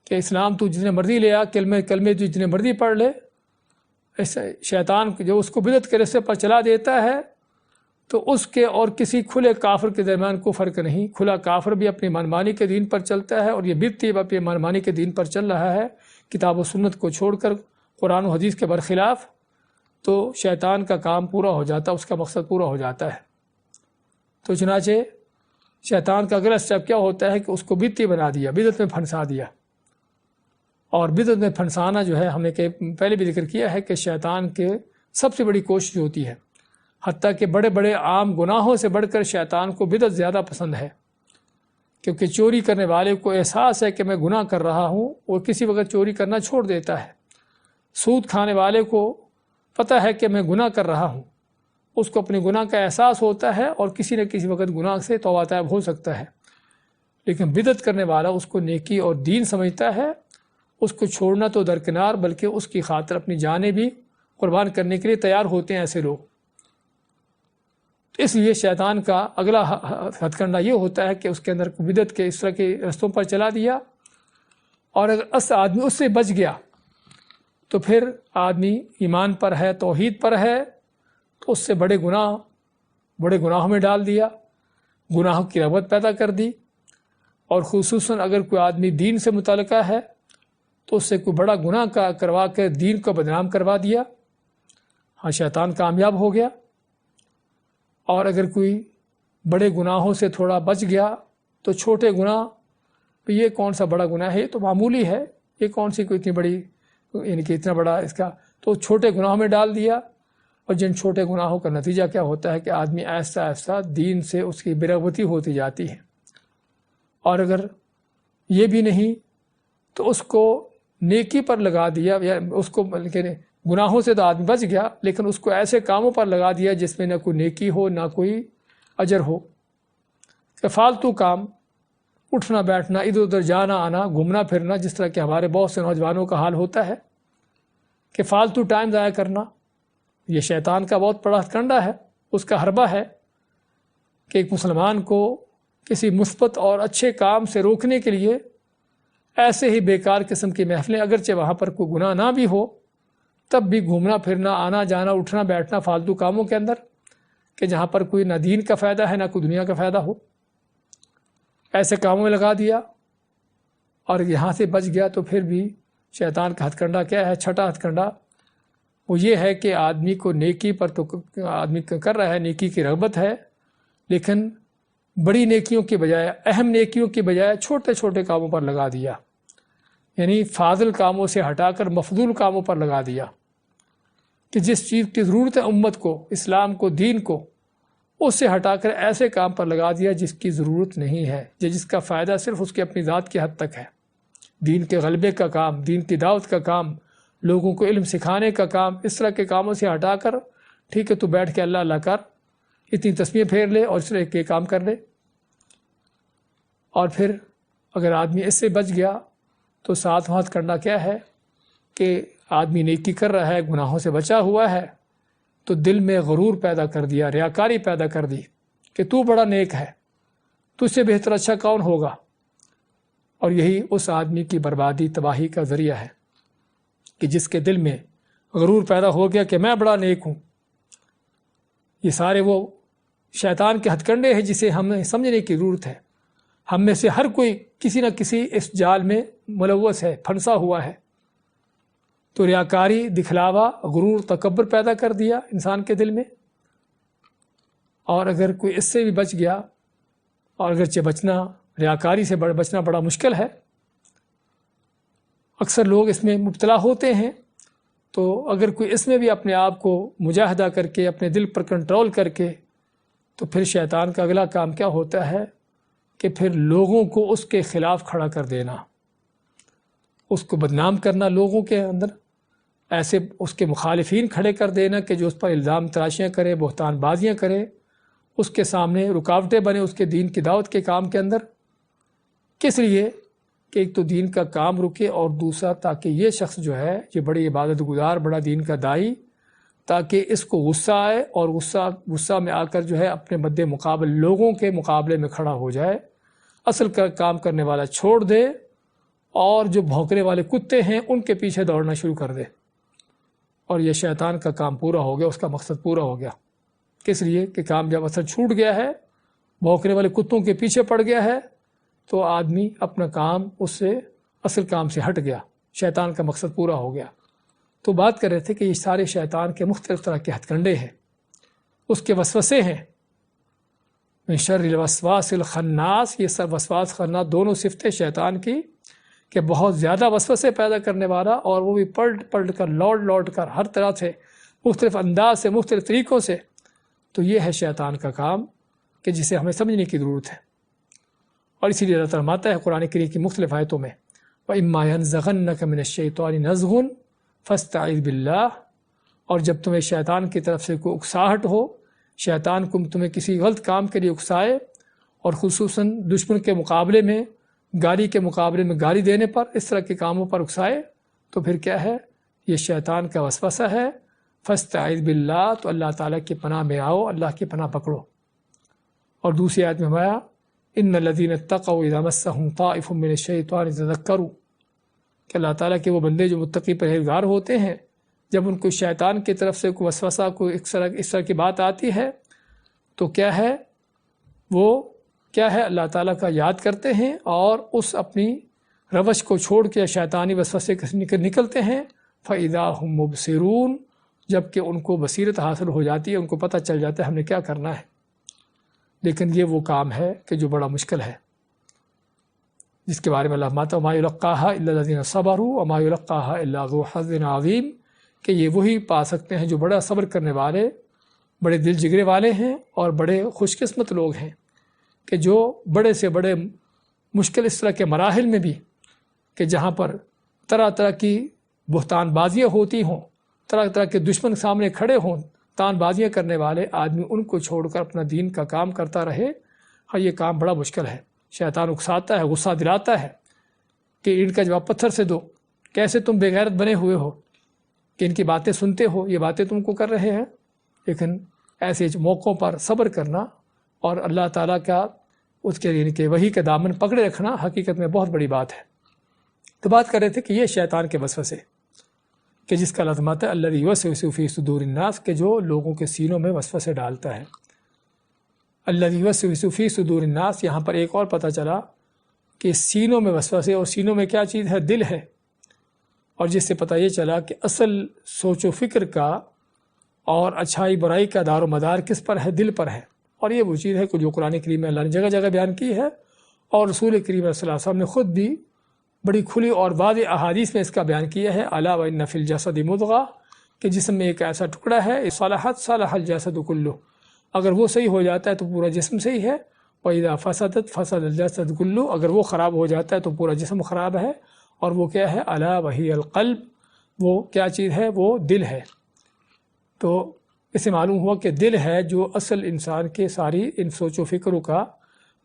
کہ اسلام تو جتنے مرضی لے آ، کلمے تو جتنے مرضی پڑھ لے۔ ایسے شیطان جو اس کو بدعت کے رستے پر چلا دیتا ہے، تو اس کے اور کسی کھلے کافر کے درمیان کوئی فرق نہیں۔ کھلا کافر بھی اپنی منمانی کے دین پر چلتا ہے، اور یہ بدعتی بھی اپنی منمانی کے دین پر چل رہا ہے، کتاب و سنت کو چھوڑ کر قرآن و حدیث کے برخلاف، تو شیطان کا کام پورا ہو جاتا ہے، اس کا مقصد پورا ہو جاتا ہے۔ تو چنانچہ شیطان کا اگلا اسٹیپ کیا ہوتا ہے کہ اس کو بدعتی بنا دیا، بدعت میں پھنسا دیا۔ اور بدعت میں پھنسانا جو ہے، ہم نے پہلے بھی ذکر کیا ہے کہ شیطان کے سب سے بڑی کوشش ہوتی ہے، حتیٰ کہ بڑے بڑے عام گناہوں سے بڑھ کر شیطان کو بدعت زیادہ پسند ہے، کیونکہ چوری کرنے والے کو احساس ہے کہ میں گناہ کر رہا ہوں، وہ کسی وقت چوری کرنا چھوڑ دیتا ہے۔ سود کھانے والے کو پتہ ہے کہ میں گناہ کر رہا ہوں، اس کو اپنے گناہ کا احساس ہوتا ہے، اور کسی نہ کسی وقت گناہ سے توبہ طائب ہو سکتا ہے۔ لیکن بدعت کرنے والا اس کو نیکی اور دین سمجھتا ہے، اس کو چھوڑنا تو درکنار، بلکہ اس کی خاطر اپنی جانیں بھی قربان کرنے کے لیے تیار ہوتے ہیں ایسے لوگ۔ اس لیے شیطان کا اگلا ہتھ کنڈا یہ ہوتا ہے کہ اس کے اندر بدعت کے اس طرح کے رستوں پر چلا دیا، اور اگر آدمی اس سے بچ گیا تو پھر آدمی ایمان پر ہے، توحید پر ہے، تو اس سے بڑے گناہوں میں ڈال دیا، گناہوں کی رغبت پیدا کر دی، اور خصوصاً اگر کوئی آدمی دین سے متعلقہ ہے تو اس سے کوئی بڑا گناہ کروا کر دین کو بدنام کروا دیا، ہاں شیطان کامیاب ہو گیا۔ اور اگر کوئی بڑے گناہوں سے تھوڑا بچ گیا تو چھوٹے گناہ، یہ کون سا بڑا گناہ ہے، یہ تو معمولی ہے، یہ کون سی کوئی اتنی بڑی، یعنی کہ اتنا بڑا اس کا، تو چھوٹے گناہوں میں ڈال دیا۔ اور جن چھوٹے گناہوں کا نتیجہ کیا ہوتا ہے کہ آدمی آہستہ آہستہ دین سے اس کی بے-رغبتی ہوتی جاتی ہے۔ اور اگر یہ بھی نہیں تو اس کو نیکی پر لگا دیا، یا اس کو گناہوں سے تو آدمی بچ گیا، لیکن اس کو ایسے کاموں پر لگا دیا جس میں نہ کوئی نیکی ہو، نہ کوئی اجر ہو، کہ فالتو کام، اٹھنا بیٹھنا، ادھر ادھر جانا آنا، گھومنا پھرنا، جس طرح کہ ہمارے بہت سے نوجوانوں کا حال ہوتا ہے کہ فالتو ٹائم ضائع کرنا، یہ شیطان کا بہت بڑا کنڈا ہے، اس کا حربہ ہے کہ ایک مسلمان کو کسی مثبت اور اچھے کام سے روکنے کے لیے ایسے ہی بیکار قسم کی محفلیں، اگرچہ وہاں پر کوئی گناہ نہ بھی ہو، تب بھی گھومنا پھرنا، آنا جانا، اٹھنا بیٹھنا فالتو کاموں کے اندر، کہ جہاں پر کوئی نہ دین کا فائدہ ہے نہ کوئی دنیا کا فائدہ ہو، ایسے کاموں میں لگا دیا، اور یہاں سے بچ گیا۔ تو پھر بھی شیطان کا ہتھ کنڈا کیا ہے، چھٹا ہتھ کنڈا، وہ یہ ہے کہ آدمی کو نیکی پر تو آدمی کر رہا ہے، نیکی کی رغبت ہے، لیکن بڑی نیکیوں کی بجائے، اہم نیکیوں کی بجائے چھوٹے چھوٹے کاموں پر لگا دیا، یعنی فاضل کاموں سے ہٹا کر مفضول کاموں پر لگا دیا، کہ جس چیز کی ضرورت ہے امت کو، اسلام کو، دین کو، اس سے ہٹا کر ایسے کام پر لگا دیا جس کی ضرورت نہیں ہے، جس کا فائدہ صرف اس کے اپنی ذات کی حد تک ہے۔ دین کے غلبے کا کام، دین کی دعوت کا کام، لوگوں کو علم سکھانے کا کام، اس طرح کے کاموں سے ہٹا کر ٹھیک ہے تو بیٹھ کے اللہ اللہ کر، اتنی تسبیح پھیر لے اور اس طرح کے کام کر لے۔ اور پھر اگر آدمی اس سے بچ گیا تو ساتھ وہاں کرنا کیا ہے کہ آدمی نیکی کر رہا ہے، گناہوں سے بچا ہوا ہے، تو دل میں غرور پیدا کر دیا، ریاکاری پیدا کر دی کہ تو بڑا نیک ہے، تجھ سے بہتر اچھا کون ہوگا۔ اور یہی اس آدمی کی بربادی، تباہی کا ذریعہ ہے کہ جس کے دل میں غرور پیدا ہو گیا کہ میں بڑا نیک ہوں۔ یہ سارے وہ شیطان کے ہتھ کنڈے ہیں جسے ہمیں سمجھنے کی ضرورت ہے۔ ہم میں سے ہر کوئی کسی نہ کسی اس جال میں ملوث ہے، پھنسا ہوا ہے۔ تو ریاکاری، دکھلاوا، غرور، تکبر پیدا کر دیا انسان کے دل میں۔ اور اگر کوئی اس سے بھی بچ گیا، اور اگرچہ ریاکاری سے بچنا بڑا مشکل ہے، اکثر لوگ اس میں مبتلا ہوتے ہیں، تو اگر کوئی اس میں بھی اپنے آپ کو مجاہدہ کر کے اپنے دل پر کنٹرول کر کے، تو پھر شیطان کا اگلا کام کیا ہوتا ہے کہ پھر لوگوں کو اس کے خلاف کھڑا کر دینا، اس کو بدنام کرنا، لوگوں کے اندر ایسے اس کے مخالفین کھڑے کر دینا کہ جو اس پر الزام تراشیاں کرے، بہتان بازیاں کرے، اس کے سامنے رکاوٹیں بنے اس کے دین کی دعوت کے کام کے اندر۔ کس لیے؟ کہ ایک تو دین کا کام رکے، اور دوسرا تاکہ یہ شخص جو ہے، یہ بڑی عبادت گزار، بڑا دین کا داعی، تاکہ اس کو غصہ آئے اور غصہ میں آ کر جو ہے اپنے مد مقابل لوگوں کے مقابلے میں کھڑا ہو جائے، اصل کا کام کرنے والا چھوڑ دے، اور جو بھونکنے والے کتے ہیں ان کے پیچھے دوڑنا شروع کر دے۔ اور یہ شیطان کا کام پورا ہو گیا، اس کا مقصد پورا ہو گیا۔ کس لیے؟ کہ کام جب اثر چھوٹ گیا ہے، بھونکنے والے کتوں کے پیچھے پڑ گیا ہے، تو آدمی اپنا کام اس سے اصل کام سے ہٹ گیا، شیطان کا مقصد پورا ہو گیا۔ تو بات کر رہے تھے کہ یہ سارے شیطان کے مختلف طرح کے ہتھ کنڈے ہیں، اس کے وسوسے ہیں۔ من شر الوسواس الخناس، یہ سب وسواس خناس دونوں صفتیں شیطان کی، کہ بہت زیادہ وسوسے پیدا کرنے والا، اور وہ بھی پلٹ کر لوٹ کر ہر طرح سے مختلف انداز سے، مختلف طریقوں سے۔ تو یہ ہے شیطان کا کام کہ جسے ہمیں سمجھنے کی ضرورت ہے۔ اور اسی لیے اللہ تعالیٰ فرماتا ہے قرآن کریم کی مختلف آیتوں میں، وَإِمَّا يَنزَغَنَّكَ مِنَ الشَّيْطَانِ نَزْغٌ فَاسْتَعِذْ بِاللَّهِ، اور جب تمہیں شیطان کی طرف سے کوئی اکساہٹ ہو، شیطان کو تمہیں کسی غلط کام کے لیے اکسائے، اور خصوصاً دشمن کے مقابلے میں، گالی کے مقابلے میں گالی دینے پر، اس طرح کے کاموں پر اکسائے، تو پھر کیا ہے؟ یہ شیطان کا وسوسہ ہے۔ فاستعذ باللہ، تو اللہ تعالیٰ کی پناہ میں آؤ، اللہ کی پناہ پکڑو۔ اور دوسری آیت میں فرمایا، ان الذین اتقوا اذا مسهم طائف من الشیطان تذکروا، کہ اللہ تعالیٰ کے وہ بندے جو متقی پرہیزگار ہوتے ہیں، جب ان کو شیطان کی طرف سے کوئی وسوسہ، کوئی اس طرح کی بات آتی ہے، تو کیا ہے؟ وہ کیا ہے؟ اللہ تعالیٰ کا یاد کرتے ہیں، اور اس اپنی روش کو چھوڑ کے شیطانی وسوسے سے نکلتے ہیں۔ فَإِذَا هُمْ مُبْصِرُونَ، جب کہ ان کو بصیرت حاصل ہو جاتی ہے، ان کو پتہ چل جاتا ہے ہم نے کیا کرنا ہے۔ لیکن یہ وہ کام ہے کہ جو بڑا مشکل ہے، جس کے بارے میں اللہ فرماتا ہے وَمَا يُلَقَّاهَا إِلَّا الَّذِينَ صَبَرُوا وَمَا يُلَقَّاهَا إِلَّا ذُو حَظٍّ عَظِيمٍ، کہ یہ وہی پا سکتے ہیں جو بڑا صبر کرنے والے، بڑے دل جگرے والے ہیں، اور بڑے خوش قسمت لوگ ہیں، کہ جو بڑے سے بڑے مشکل اس طرح کے مراحل میں بھی، کہ جہاں پر طرح طرح کی بہتان بازیاں ہوتی ہوں، طرح طرح کے دشمن سامنے کھڑے ہوں، تان بازیاں کرنے والے آدمی ان کو چھوڑ کر اپنا دین کا کام کرتا رہے۔ ہاں، یہ کام بڑا مشکل ہے۔ شیطان اکساتا ہے، غصہ دلاتا ہے کہ ان کا جواب پتھر سے دو، کیسے تم بے غیرت بنے ہوئے ہو کہ ان کی باتیں سنتے ہو، یہ باتیں تم کو کر رہے ہیں۔ لیکن ایسے موقعوں پر صبر کرنا اور اللہ تعالیٰ کا اس کے یعنی کہ وحی کا دامن پکڑے رکھنا حقیقت میں بہت بڑی بات ہے۔ تو بات کر رہے تھے کہ یہ شیطان کے وسوسے، کہ جس کا لازمات ہے الذی یوسوس فی صدور الناس، کہ جو لوگوں کے سینوں میں وسوسے ڈالتا ہے۔ الذی یوسوس فی صدور الناس، یہاں پر ایک اور پتہ چلا کہ سینوں میں وسوسے، اور سینوں میں کیا چیز ہے؟ دل ہے۔ اور جس سے پتہ یہ چلا کہ اصل سوچ و فکر کا اور اچھائی برائی کا دار و مدار کس پر ہے؟ دل پر ہے۔ اور یہ وہ چیز ہے کہ جو قرآن کریم میں اللہ نے جگہ جگہ بیان کی ہے، اور رسول کریم صلی اللہ علیہ وسلم نے خود بھی بڑی کھلی اور واضح احادیث میں اس کا بیان کیا ہے۔ الا وان فی الجسد مضغہ، کہ جسم میں ایک ایسا ٹکڑا ہے، صلحت صلح الجسد کلہ، اگر وہ صحیح ہو جاتا ہے تو پورا جسم صحیح ہے، وَإِذَا فَسَدَتْ فَسَدَ الْجَسَدُ كُلُّهُ، اگر وہ خراب ہو جاتا ہے تو پورا جسم خراب ہے۔ اور وہ کیا ہے؟ أَلَا وَهِيَ الْقَلْبُ، وہ کیا چیز ہے؟ وہ دل ہے۔ تو اس سے معلوم ہوا کہ دل ہے جو اصل انسان کے ساری ان سوچ و فکروں کا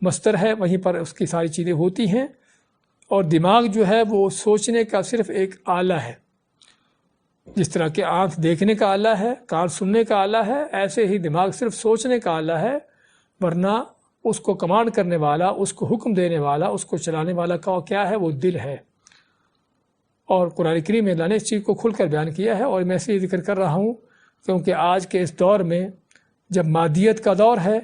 مصدر ہے، وہیں پر اس کی ساری چیزیں ہوتی ہیں۔ اور دماغ جو ہے وہ سوچنے کا صرف ایک آلہ ہے، جس طرح کہ آنکھ دیکھنے کا آلہ ہے، کان سننے کا آلہ ہے، ایسے ہی دماغ صرف سوچنے کا آلہ ہے، ورنہ اس کو کمانڈ کرنے والا، اس کو حکم دینے والا، اس کو چلانے والا کیا ہے؟ وہ دل ہے۔ اور قرآن کریم میں اللہ نے اس چیز کو کھل کر بیان کیا ہے، اور میں اس لیے ذکر کر رہا ہوں کیونکہ آج کے اس دور میں جب مادیت کا دور ہے،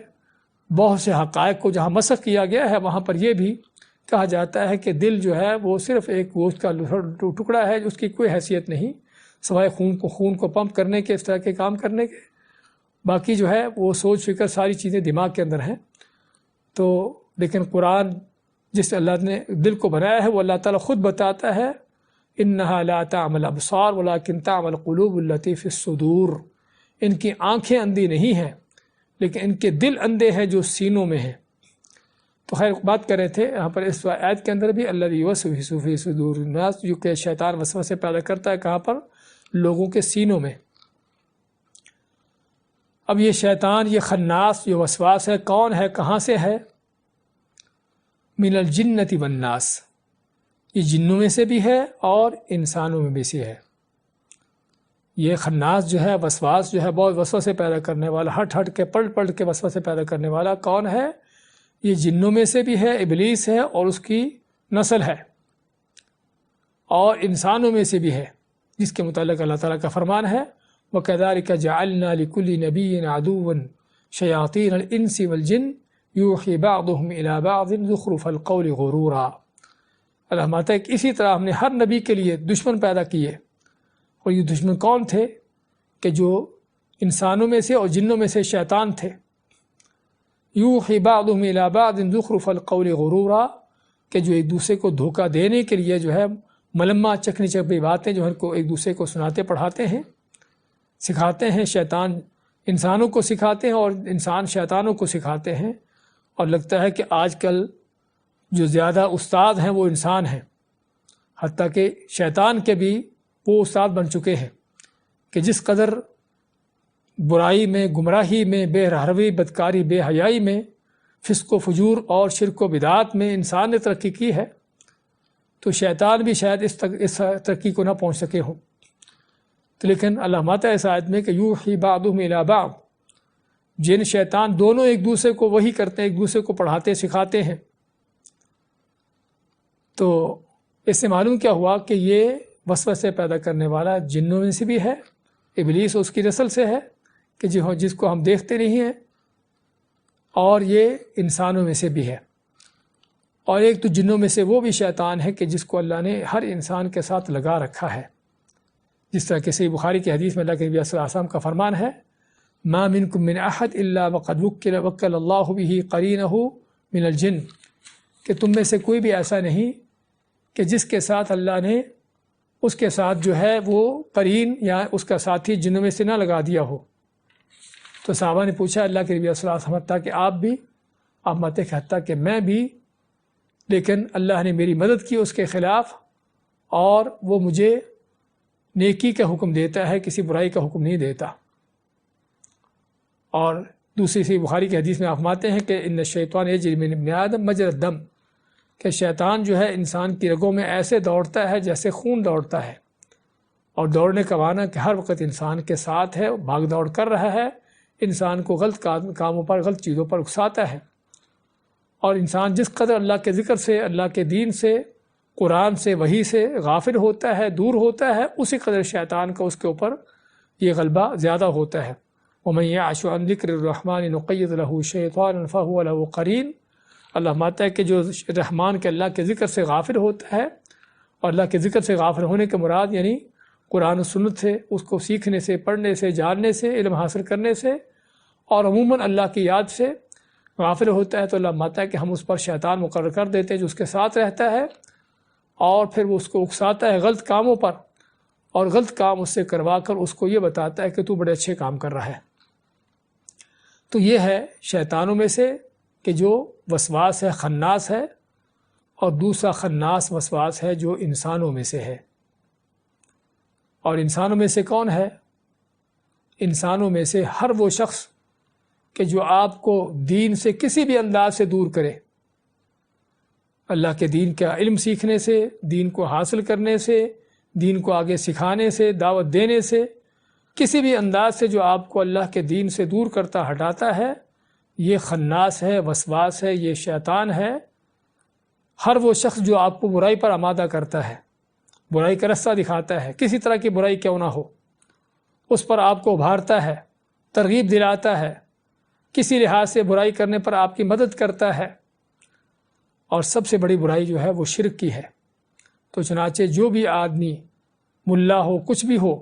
بہت سے حقائق کو جہاں مسخ کیا گیا ہے وہاں پر یہ بھی کہا جاتا ہے کہ دل جو ہے وہ صرف ایک گوشت کا ٹکڑا ہے، اس کی کوئی حیثیت نہیں سوائے خون کو پمپ کرنے کے، اس طرح کے کام کرنے کے، باقی جو ہے وہ سوچ فکر ساری چیزیں دماغ کے اندر ہیں۔ تو لیکن قرآن جس اللہ نے دل کو بنایا ہے وہ اللہ تعالیٰ خود بتاتا ہے انہا لا تعمل ابصار ولکن تعمل قلوب التی فی الصدور، ان کی آنکھیں اندھی نہیں ہیں لیکن ان کے دل اندھے ہیں جو سینوں میں ہیں۔ تو خیر بات کر رہے تھے یہاں پر اس آیت کے اندر بھی الذی یوسوس فی صدور الناس، جو کہ شیطان وسوسے پیدا کرتا ہے کہاں پر؟ لوگوں کے سینوں میں۔ اب یہ شیطان، یہ خناس، یہ وسواس ہے، کون ہے؟ کہاں سے ہے؟ من الجنۃ والناس، یہ جنوں میں سے بھی ہے اور انسانوں میں بھی سے ہے۔ یہ خناس جو ہے، وسواس جو ہے، بہت وسوسے پیدا کرنے والا، ہٹ کے پلٹ کے وسوسے پیدا کرنے والا کون ہے؟ یہ جنوں میں سے بھی ہے، ابلیس ہے اور اس کی نسل ہے، اور انسانوں میں سے بھی ہے، جس کے متعلق اللہ تعالیٰ کا فرمان ہے وَكَذَلِكَ جَعَلْنَا لِكُلِّ نَبِيٍّ عَدُوًّا شَيَاطِينَ الْإِنسِ وَالْجِنِّ يُوحِي بَعْضُهُمْ إِلَى بَعْضٍ زُخْرُفَ الْقَوْلِ غُرُورًا۔ اللہ فرماتا ہے کہ اسی طرح ہم نے ہر نبی کے لیے دشمن پیدا کیے، اور یہ دشمن کون تھے؟ کہ جو انسانوں میں سے اور جنوں میں سے شیطان تھے۔ یوحی بعضهم الی بعض زخرف القول غرورا، کہ جو ایک دوسرے کو دھوکہ دینے کے لیے جو ہے ملمہ چکنی چپی باتیں جو ہے کو ایک دوسرے کو سناتے پڑھاتے ہیں، سکھاتے ہیں۔ شیطان انسانوں کو سکھاتے ہیں اور انسان شیطانوں کو سکھاتے ہیں، اور لگتا ہے کہ آج کل جو زیادہ استاد ہیں وہ انسان ہیں، حتیٰ کہ شیطان کے بھی وہ استاد بن چکے ہیں کہ جس قدر برائی میں، گمراہی میں، بے رہروی، بدکاری، بے حیائی میں، فسق و فجور اور شرک و بدعات میں انسان نے ترقی کی ہے، تو شیطان بھی شاید اس ترقی کو نہ پہنچ سکے ہوں۔ تو لیکن اللہ ماتا اس آیت میں کہ یوحی بعضهم الی بعض، جن شیطان دونوں ایک دوسرے کو وہی کرتے ہیں، ایک دوسرے کو پڑھاتے سکھاتے ہیں۔ تو اس سے معلوم کیا ہوا کہ یہ وسوسے پیدا کرنے والا جنوں میں سے بھی ہے، ابلیس اس کی نسل سے ہے کہ جس کو ہم دیکھتے نہیں ہیں، اور یہ انسانوں میں سے بھی ہے۔ اور ایک تو جنوں میں سے وہ بھی شیطان ہے کہ جس کو اللہ نے ہر انسان کے ساتھ لگا رکھا ہے، جس طرح کہ صحیح بخاری کی حدیث میں اللہ کے نبی صلی اللہ علیہ وسلم کا فرمان ہے ما منکم من احد الا وقد وکل اللہ بہ قرینہ من الجن، کہ تم میں سے کوئی بھی ایسا نہیں کہ جس کے ساتھ اللہ نے اس کے ساتھ جو ہے وہ قرین یا اس کا ساتھی جنوں میں سے نہ لگا دیا ہو۔ تو صحابہ نے پوچھا اللہ کے نبی صلی اللہ علیہ وسلم کہ آپ بھی؟ آپ ماتے کہ حتیٰ کہ میں بھی، لیکن اللہ نے میری مدد کی اس کے خلاف، اور وہ مجھے نیکی کا حکم دیتا ہے، کسی برائی کا حکم نہیں دیتا۔ اور دوسری سی بخاری کی حدیث میں آپ فرماتے ہیں کہ ان الشیطان یجری من ابن آدم مجرى الدم، کہ شیطان جو ہے انسان کی رگوں میں ایسے دوڑتا ہے جیسے خون دوڑتا ہے، اور دوڑنے کا معنی کہ ہر وقت انسان کے ساتھ ہے، بھاگ دوڑ کر رہا ہے، انسان کو غلط کاموں پر، غلط چیزوں پر اکساتا ہے۔ اور انسان جس قدر اللہ کے ذکر سے، اللہ کے دین سے، قرآن سے، وحی سے غافل ہوتا ہے، دور ہوتا ہے، اسی قدر شیطان کا اس کے اوپر یہ غلبہ زیادہ ہوتا ہے۔ وَمَن يَعْشُ عَن ذِكْرِ الرَّحْمَنِ نُقَيِّضْ لَهُ شَيْطَانًا فَهُوَ لَهُ قَرِينٌ۔ اللہ ماتا ہے کہ جو رحمان کے اللہ کے ذکر سے غافل ہوتا ہے، اور اللہ کے ذکر سے غافل ہونے کے مراد یعنی قرآن و سنت سے، اس کو سیکھنے سے، پڑھنے سے، جاننے سے، علم حاصل کرنے سے، اور عموماً اللہ کی یاد سے غافل ہوتا ہے، تو اللہ ماتا ہے کہ ہم اس پر شیطان مقرر کر دیتے ہیں جو اس کے ساتھ رہتا ہے، اور پھر وہ اس کو اکساتا ہے غلط کاموں پر، اور غلط کام اس سے کروا کر اس کو یہ بتاتا ہے کہ تو بڑے اچھے کام کر رہا ہے۔ تو یہ ہے شیطانوں میں سے کہ جو وسواس ہے، خناس ہے، اور دوسرا خناس وسواس ہے جو انسانوں میں سے ہے۔ اور انسانوں میں سے کون ہے؟ انسانوں میں سے ہر وہ شخص کہ جو آپ کو دین سے کسی بھی انداز سے دور کرے، اللہ کے دین کا علم سیکھنے سے، دین کو حاصل کرنے سے، دین کو آگے سکھانے سے، دعوت دینے سے، کسی بھی انداز سے جو آپ کو اللہ کے دین سے دور کرتا ہٹاتا ہے، یہ خناس ہے، وسواس ہے، یہ شیطان ہے۔ ہر وہ شخص جو آپ کو برائی پر آمادہ کرتا ہے، برائی کا رستہ دکھاتا ہے، کسی طرح کی برائی کیوں نہ ہو، اس پر آپ کو ابھارتا ہے، ترغیب دلاتا ہے، کسی لحاظ سے برائی کرنے پر آپ کی مدد کرتا ہے، اور سب سے بڑی برائی جو ہے وہ شرک کی ہے۔ تو چنانچہ جو بھی آدمی ملا ہو، کچھ بھی ہو،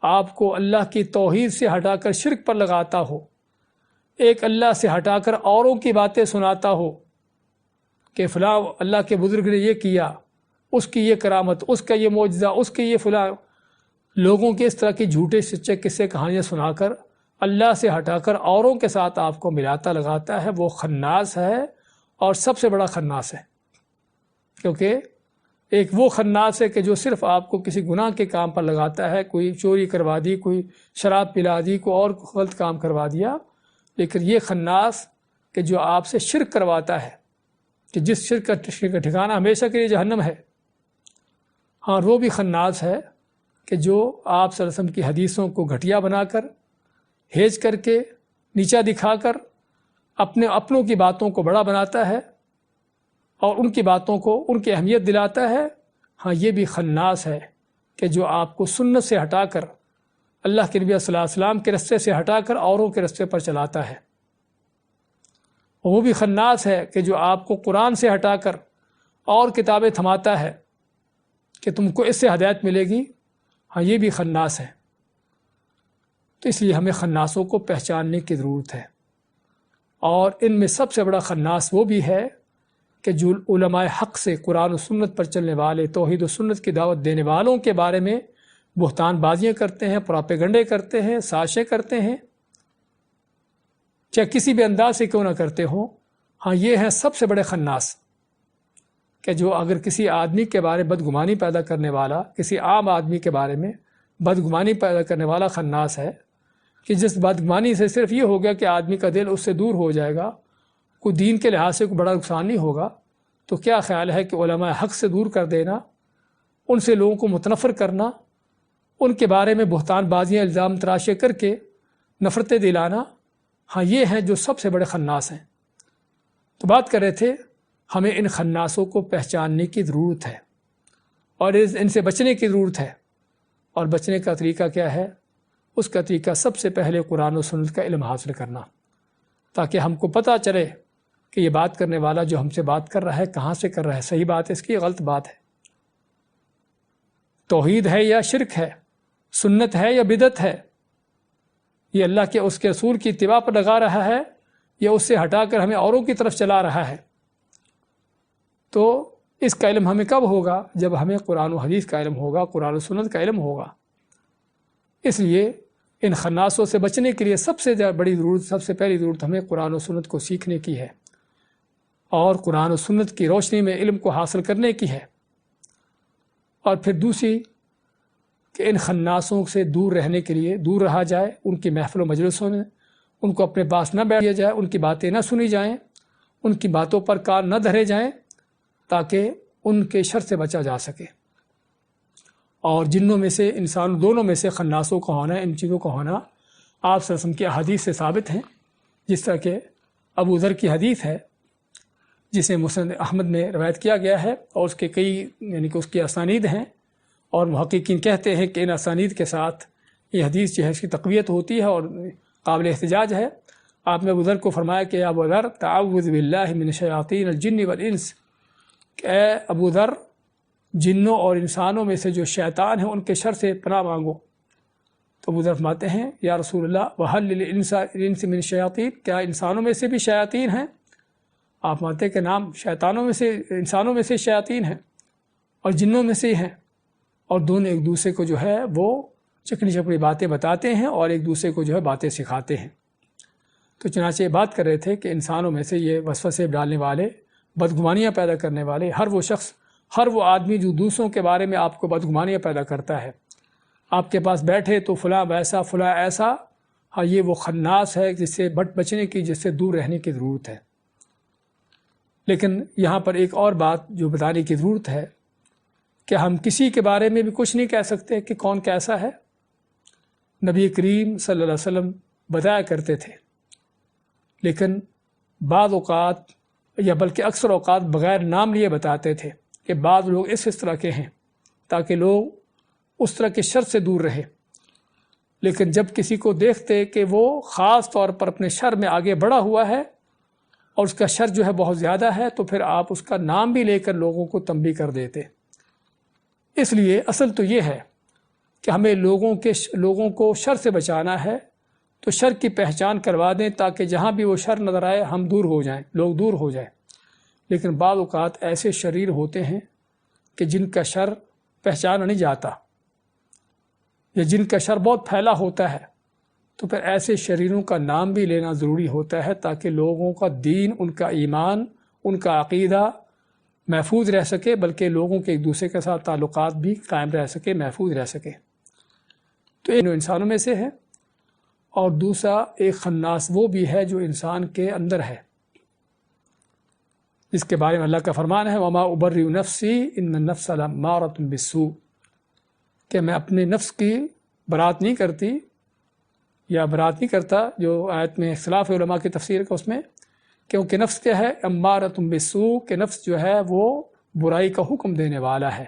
آپ کو اللہ کی توحید سے ہٹا کر شرک پر لگاتا ہو، ایک اللہ سے ہٹا کر اوروں کی باتیں سناتا ہو کہ فلاں اللہ کے بزرگ نے یہ کیا، اس کی یہ کرامت، اس کا یہ معجزہ، اس کی یہ فلاں، لوگوں کے اس طرح کی جھوٹے سچے قصے کہانیاں سنا کر اللہ سے ہٹا کر اوروں کے ساتھ آپ کو ملاتا لگاتا ہے، وہ خناس ہے، اور سب سے بڑا خناس ہے۔ کیونکہ ایک وہ خناس ہے کہ جو صرف آپ کو کسی گناہ کے کام پر لگاتا ہے، کوئی چوری کروا دی، کوئی شراب پلا دی، کوئی اور غلط کام کروا دیا، لیکن یہ خناس کہ جو آپ سے شرک کرواتا ہے، کہ جس شرک کا ٹھکانہ ہمیشہ کے لیے جہنم ہے۔ ہاں، وہ بھی خناس ہے کہ جو آپ صلی اللہ علیہ وسلم کی حدیثوں کو گھٹیا بنا کر، ہیج کر کے، نیچا دکھا کر اپنوں کی باتوں کو بڑا بناتا ہے اور ان کی باتوں کو ان کی اہمیت دلاتا ہے۔ ہاں، یہ بھی خناس ہے کہ جو آپ کو سنت سے ہٹا کر، اللہ کے نبی صلی اللہ علیہ وسلم کے رستے سے ہٹا کر اوروں کے رستے پر چلاتا ہے۔ وہ بھی خناس ہے کہ جو آپ کو قرآن سے ہٹا کر اور کتابیں تھماتا ہے کہ تم کو اس سے ہدایت ملے گی۔ ہاں، یہ بھی خناس ہے۔ تو اس لیے ہمیں خناسوں کو پہچاننے کی ضرورت ہے، اور ان میں سب سے بڑا خناس وہ بھی ہے کہ جو علماء حق سے، قرآن و سنت پر چلنے والے، توحید و سنت کی دعوت دینے والوں کے بارے میں بہتان بازیاں کرتے ہیں، پراپیگنڈے کرتے ہیں، سازشیں کرتے ہیں، چاہے کسی بھی انداز سے کیوں نہ کرتے ہوں۔ ہاں، یہ ہیں سب سے بڑے خناس کہ جو اگر کسی آدمی کے بارے میں بدگمانی پیدا کرنے والا، کسی عام آدمی کے بارے میں بدگمانی پیدا کرنے والا خناس ہے، کہ جس بدگمانی سے صرف یہ ہو گیا کہ آدمی کا دل اس سے دور ہو جائے گا، کوئی دین کے لحاظ سے کوئی بڑا نقصان نہیں ہوگا، تو کیا خیال ہے کہ علماء حق سے دور کر دینا، ان سے لوگوں کو متنفر کرنا، ان کے بارے میں بہتان بازیاں، الزام تراشے کر کے نفرتیں دلانا، ہاں، یہ ہیں جو سب سے بڑے خناس ہیں۔ تو بات کر رہے تھے ہمیں ان خناسوں کو پہچاننے کی ضرورت ہے اور ان سے بچنے کی ضرورت ہے۔ اور بچنے کا طریقہ کیا ہے؟ اس کا طریقہ سب سے پہلے قرآن و سنت کا علم حاصل کرنا، تاکہ ہم کو پتہ چلے کہ یہ بات کرنے والا جو ہم سے بات کر رہا ہے کہاں سے کر رہا ہے، صحیح بات ہے اس کی، غلط بات ہے، توحید ہے یا شرک ہے، سنت ہے یا بدعت ہے، یہ اللہ کے اس کے رسول کی اتباع پر لگا رہا ہے یا اس سے ہٹا کر ہمیں اوروں کی طرف چلا رہا ہے۔ تو اس کا علم ہمیں کب ہوگا؟ جب ہمیں قرآن و حدیث کا علم ہوگا، قرآن و سنت کا علم ہوگا۔ اس لیے ان خناسوں سے بچنے کے لیے سب سے بڑی ضرورت، سب سے پہلی ضرورت ہمیں قرآن و سنت کو سیکھنے کی ہے، اور قرآن و سنت کی روشنی میں علم کو حاصل کرنے کی ہے۔ اور پھر دوسری کہ ان خناسوں سے دور رہنے کے لیے دور رہا جائے، ان کی محفل و مجلسوں میں ان کو اپنے پاس نہ بیٹھ دیا جائے، ان کی باتیں نہ سنی جائیں، ان کی باتوں پر کان نہ دھرے جائیں، تاکہ ان کے شر سے بچا جا سکے۔ اور جنوں میں سے، انسان دونوں میں سے خناسوں کا ہونا، ان چیزوں کا ہونا آپ صلی اللہ علیہ وسلم کی احادیث سے ثابت ہیں، جس طرح کہ ابو ذر کی حدیث ہے جسے مسند احمد میں روایت کیا گیا ہے، اور اس کے کئی یعنی کہ اس کی اسانید ہیں، اور محققین کہتے ہیں کہ ان اسانید کے ساتھ یہ حدیث جو ہے اس کی تقویت ہوتی ہے اور قابل احتجاج ہے۔ آپ نے ابو ذر کو فرمایا کہ ابو ذر تعوذ باللہ من الشیاطین الجن والانس، کہ اے ابو ذر، جنوں اور انسانوں میں سے جو شیطان ہیں ان کے شر سے پناہ مانگو۔ تو ابو ذر فرماتے ہیں یا رسول اللہ وہل للانس من الشیاطین، کیا انسانوں میں سے بھی شیاطین ہیں؟ آپ مانتے ہیں کہ نام، شیطانوں میں سے، انسانوں میں سے شیاطین ہیں اور جنوں میں سے ہیں، اور دونوں ایک دوسرے کو جو ہے وہ چکنی چپڑی باتیں بتاتے ہیں اور ایک دوسرے کو جو ہے باتیں سکھاتے ہیں۔ تو چنانچہ یہ بات کر رہے تھے کہ انسانوں میں سے یہ وسوسے ڈالنے والے، بدگمانیاں پیدا کرنے والے، ہر وہ شخص، ہر وہ آدمی جو دوسروں کے بارے میں آپ کو بدگمانیاں پیدا کرتا ہے، آپ کے پاس بیٹھے تو فلاں ویسا فلاں ایسا، ہاں یہ وہ خناس ہے جس سے بچنے کی، جس سے دور رہنے کی ضرورت ہے۔ لیکن یہاں پر ایک اور بات جو بتانے کی ضرورت ہے کہ ہم کسی کے بارے میں بھی کچھ نہیں کہہ سکتے کہ کون کیسا ہے۔ نبی کریم صلی اللہ علیہ وسلم بتایا کرتے تھے، لیکن بعض اوقات یا بلکہ اکثر اوقات بغیر نام لیے بتاتے تھے کہ بعض لوگ اس طرح کے ہیں تاکہ لوگ اس طرح کے شر سے دور رہے۔ لیکن جب کسی کو دیکھتے کہ وہ خاص طور پر اپنے شر میں آگے بڑھا ہوا ہے اور اس کا شر جو ہے بہت زیادہ ہے، تو پھر آپ اس کا نام بھی لے کر لوگوں کو تنبیہ کر دیتے۔ اس لیے اصل تو یہ ہے کہ ہمیں لوگوں کو شر سے بچانا ہے، تو شر کی پہچان کروا دیں تاکہ جہاں بھی وہ شر نظر آئے ہم دور ہو جائیں، لوگ دور ہو جائیں۔ لیکن بعض اوقات ایسے شریر ہوتے ہیں کہ جن کا شر پہچانا نہیں جاتا، یا جن کا شر بہت پھیلا ہوتا ہے، تو پھر ایسے شریروں کا نام بھی لینا ضروری ہوتا ہے تاکہ لوگوں کا دین، ان کا ایمان، ان کا عقیدہ محفوظ رہ سکے، بلکہ لوگوں کے ایک دوسرے کے ساتھ تعلقات بھی قائم رہ سکے، محفوظ رہ سکے۔ تو ان انسانوں میں سے ہے۔ اور دوسرا ایک خناس وہ بھی ہے جو انسان کے اندر ہے، جس کے بارے میں اللہ کا فرمان ہے وَمَا أُبَرِّئُ نَفْسِي إِنَّ النَّفْسَ لَأَمَّارَةٌ بِالسُّوءِ، کہ میں اپنے نفس کی برات نہیں کرتی یا برات نہیں کرتا، جو آیت میں اختلاف علماء کی تفسیر کا اس میں، کیونکہ نفس کیا ہے؟ أَمَّارَةٌ بِالسُّوءِ، کہ نفس جو ہے وہ برائی کا حکم دینے والا ہے۔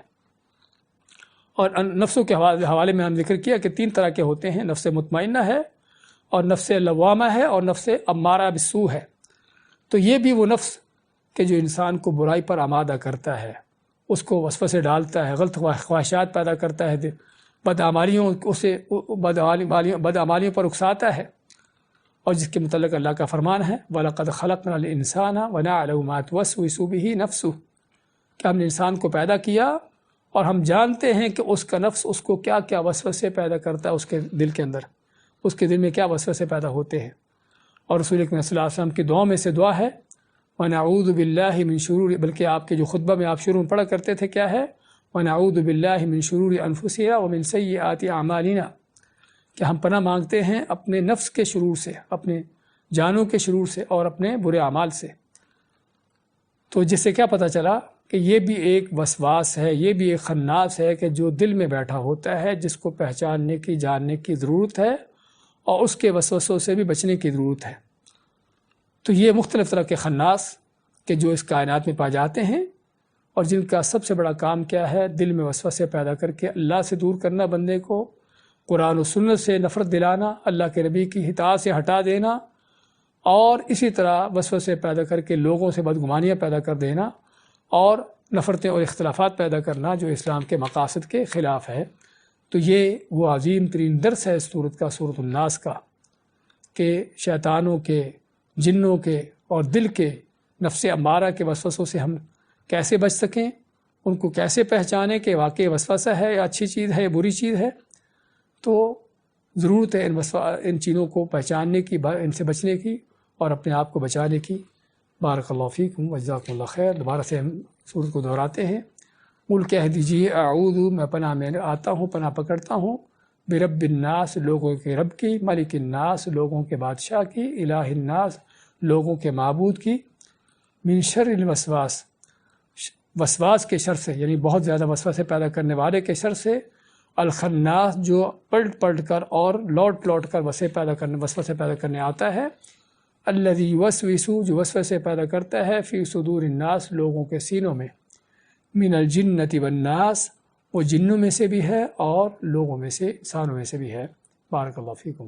اور نفسوں کے حوالے میں ہم ذکر کیا کہ 3 طرح کے ہوتے ہیں، نفس مطمئنہ ہے، اور نفس لوامہ ہے، اور نفس امارہ بالسوء ہے۔ تو یہ بھی وہ نفس کہ جو انسان کو برائی پر آمادہ کرتا ہے، اس کو وسوسے ڈالتا ہے، غلط خواہشات پیدا کرتا ہے، بدعمالیوں پر اکساتا ہے، اور جس کے متعلق اللہ کا فرمان ہے وَلَقَدْ خَلَقْنَا الْإِنسَانَ وَنَعْلَمُ مَا تُوَسْوِسُ بِهِ نَفْسُهُ، کہ ہم نے انسان کو پیدا کیا اور ہم جانتے ہیں کہ اس کا نفس اس کو کیا کیا وسوسے پیدا کرتا ہے، اس کے دل کے اندر، اس کے دل میں کیا وسوسے پیدا ہوتے ہیں۔ اور رسول اکرم صلی اللہ علیہ وسلم کی دعاؤں میں سے دعا ہے وَنَعُوذُ بِاللَّهِ مِن شُرُورِ، بلکہ آپ کے جو خطبہ میں آپ شروع میں پڑھا کرتے تھے کیا ہے؟ وَنَعُوذُ بِاللَّهِ مِن شُرُورِ أَنفُسِنَا وَمِن سَيِّئَاتِ أَعْمَالِنَا، کہ ہم پناہ مانگتے ہیں اپنے نفس کے شرور سے، اپنے جانوں کے شرور سے، اور اپنے برے اعمال سے۔ تو جس سے کیا پتہ چلا کہ یہ بھی ایک وسواس ہے، یہ بھی ایک خناس ہے کہ جو دل میں بیٹھا ہوتا ہے، جس کو پہچاننے کی، جاننے کی ضرورت ہے، اور اس کے وسوسوں سے بھی بچنے کی ضرورت ہے۔ تو یہ مختلف طرح کے خناس کہ جو اس کائنات میں پائے جاتے ہیں، اور جن کا سب سے بڑا کام کیا ہے؟ دل میں وسوسے پیدا کر کے اللہ سے دور کرنا، بندے کو قرآن و سنت سے نفرت دلانا، اللہ کے نبی کی اطاعت سے ہٹا دینا، اور اسی طرح وسوسے پیدا کر کے لوگوں سے بدگمانیاں پیدا کر دینا، اور نفرتیں اور اختلافات پیدا کرنا جو اسلام کے مقاصد کے خلاف ہے۔ تو یہ وہ عظیم ترین درس ہے اس صورت کا، سورۃ الناس کا، کہ شیطانوں کے، جنوں کے اور دل کے نفس امارہ کے وسوسوں سے ہم کیسے بچ سکیں، ان کو کیسے پہچانیں کہ واقعی وسوسہ ہے یا اچھی چیز ہے یا بری چیز ہے۔ تو ضرورت ہے ان چیزوں کو پہچاننے کی، ان سے بچنے کی، اور اپنے آپ کو بچانے کی۔ بارک اللہ فیکم وجزاکم اللہ خیر۔ دوبارہ سے ہم سورت کو دہراتے ہیں۔ قل کہہ دیجیے اعوذ، میں پناہ میں آتا ہوں، پناہ پکڑتا ہوں، برب الناس، لوگوں کے رب کی، ملک الناس، لوگوں کے بادشاہ کی، الہ الناس، لوگوں کے معبود کی، من شر الوسواس، وسواس کے شر سے، یعنی بہت زیادہ وسوسے پیدا کرنے والے کے شر سے، الخناس، جو پلٹ کر اور لوٹ کر وسوسے پیدا کرنے آتا ہے، الذی یوسوس، جو وسوسے پیدا کرتا ہے، فی صدور الناس، لوگوں کے سینوں میں، من الجنۃ والناس، وہ جنوں میں سے بھی ہے اور لوگوں میں سے، انسانوں میں سے بھی ہے۔ بارک اللہ فیکم۔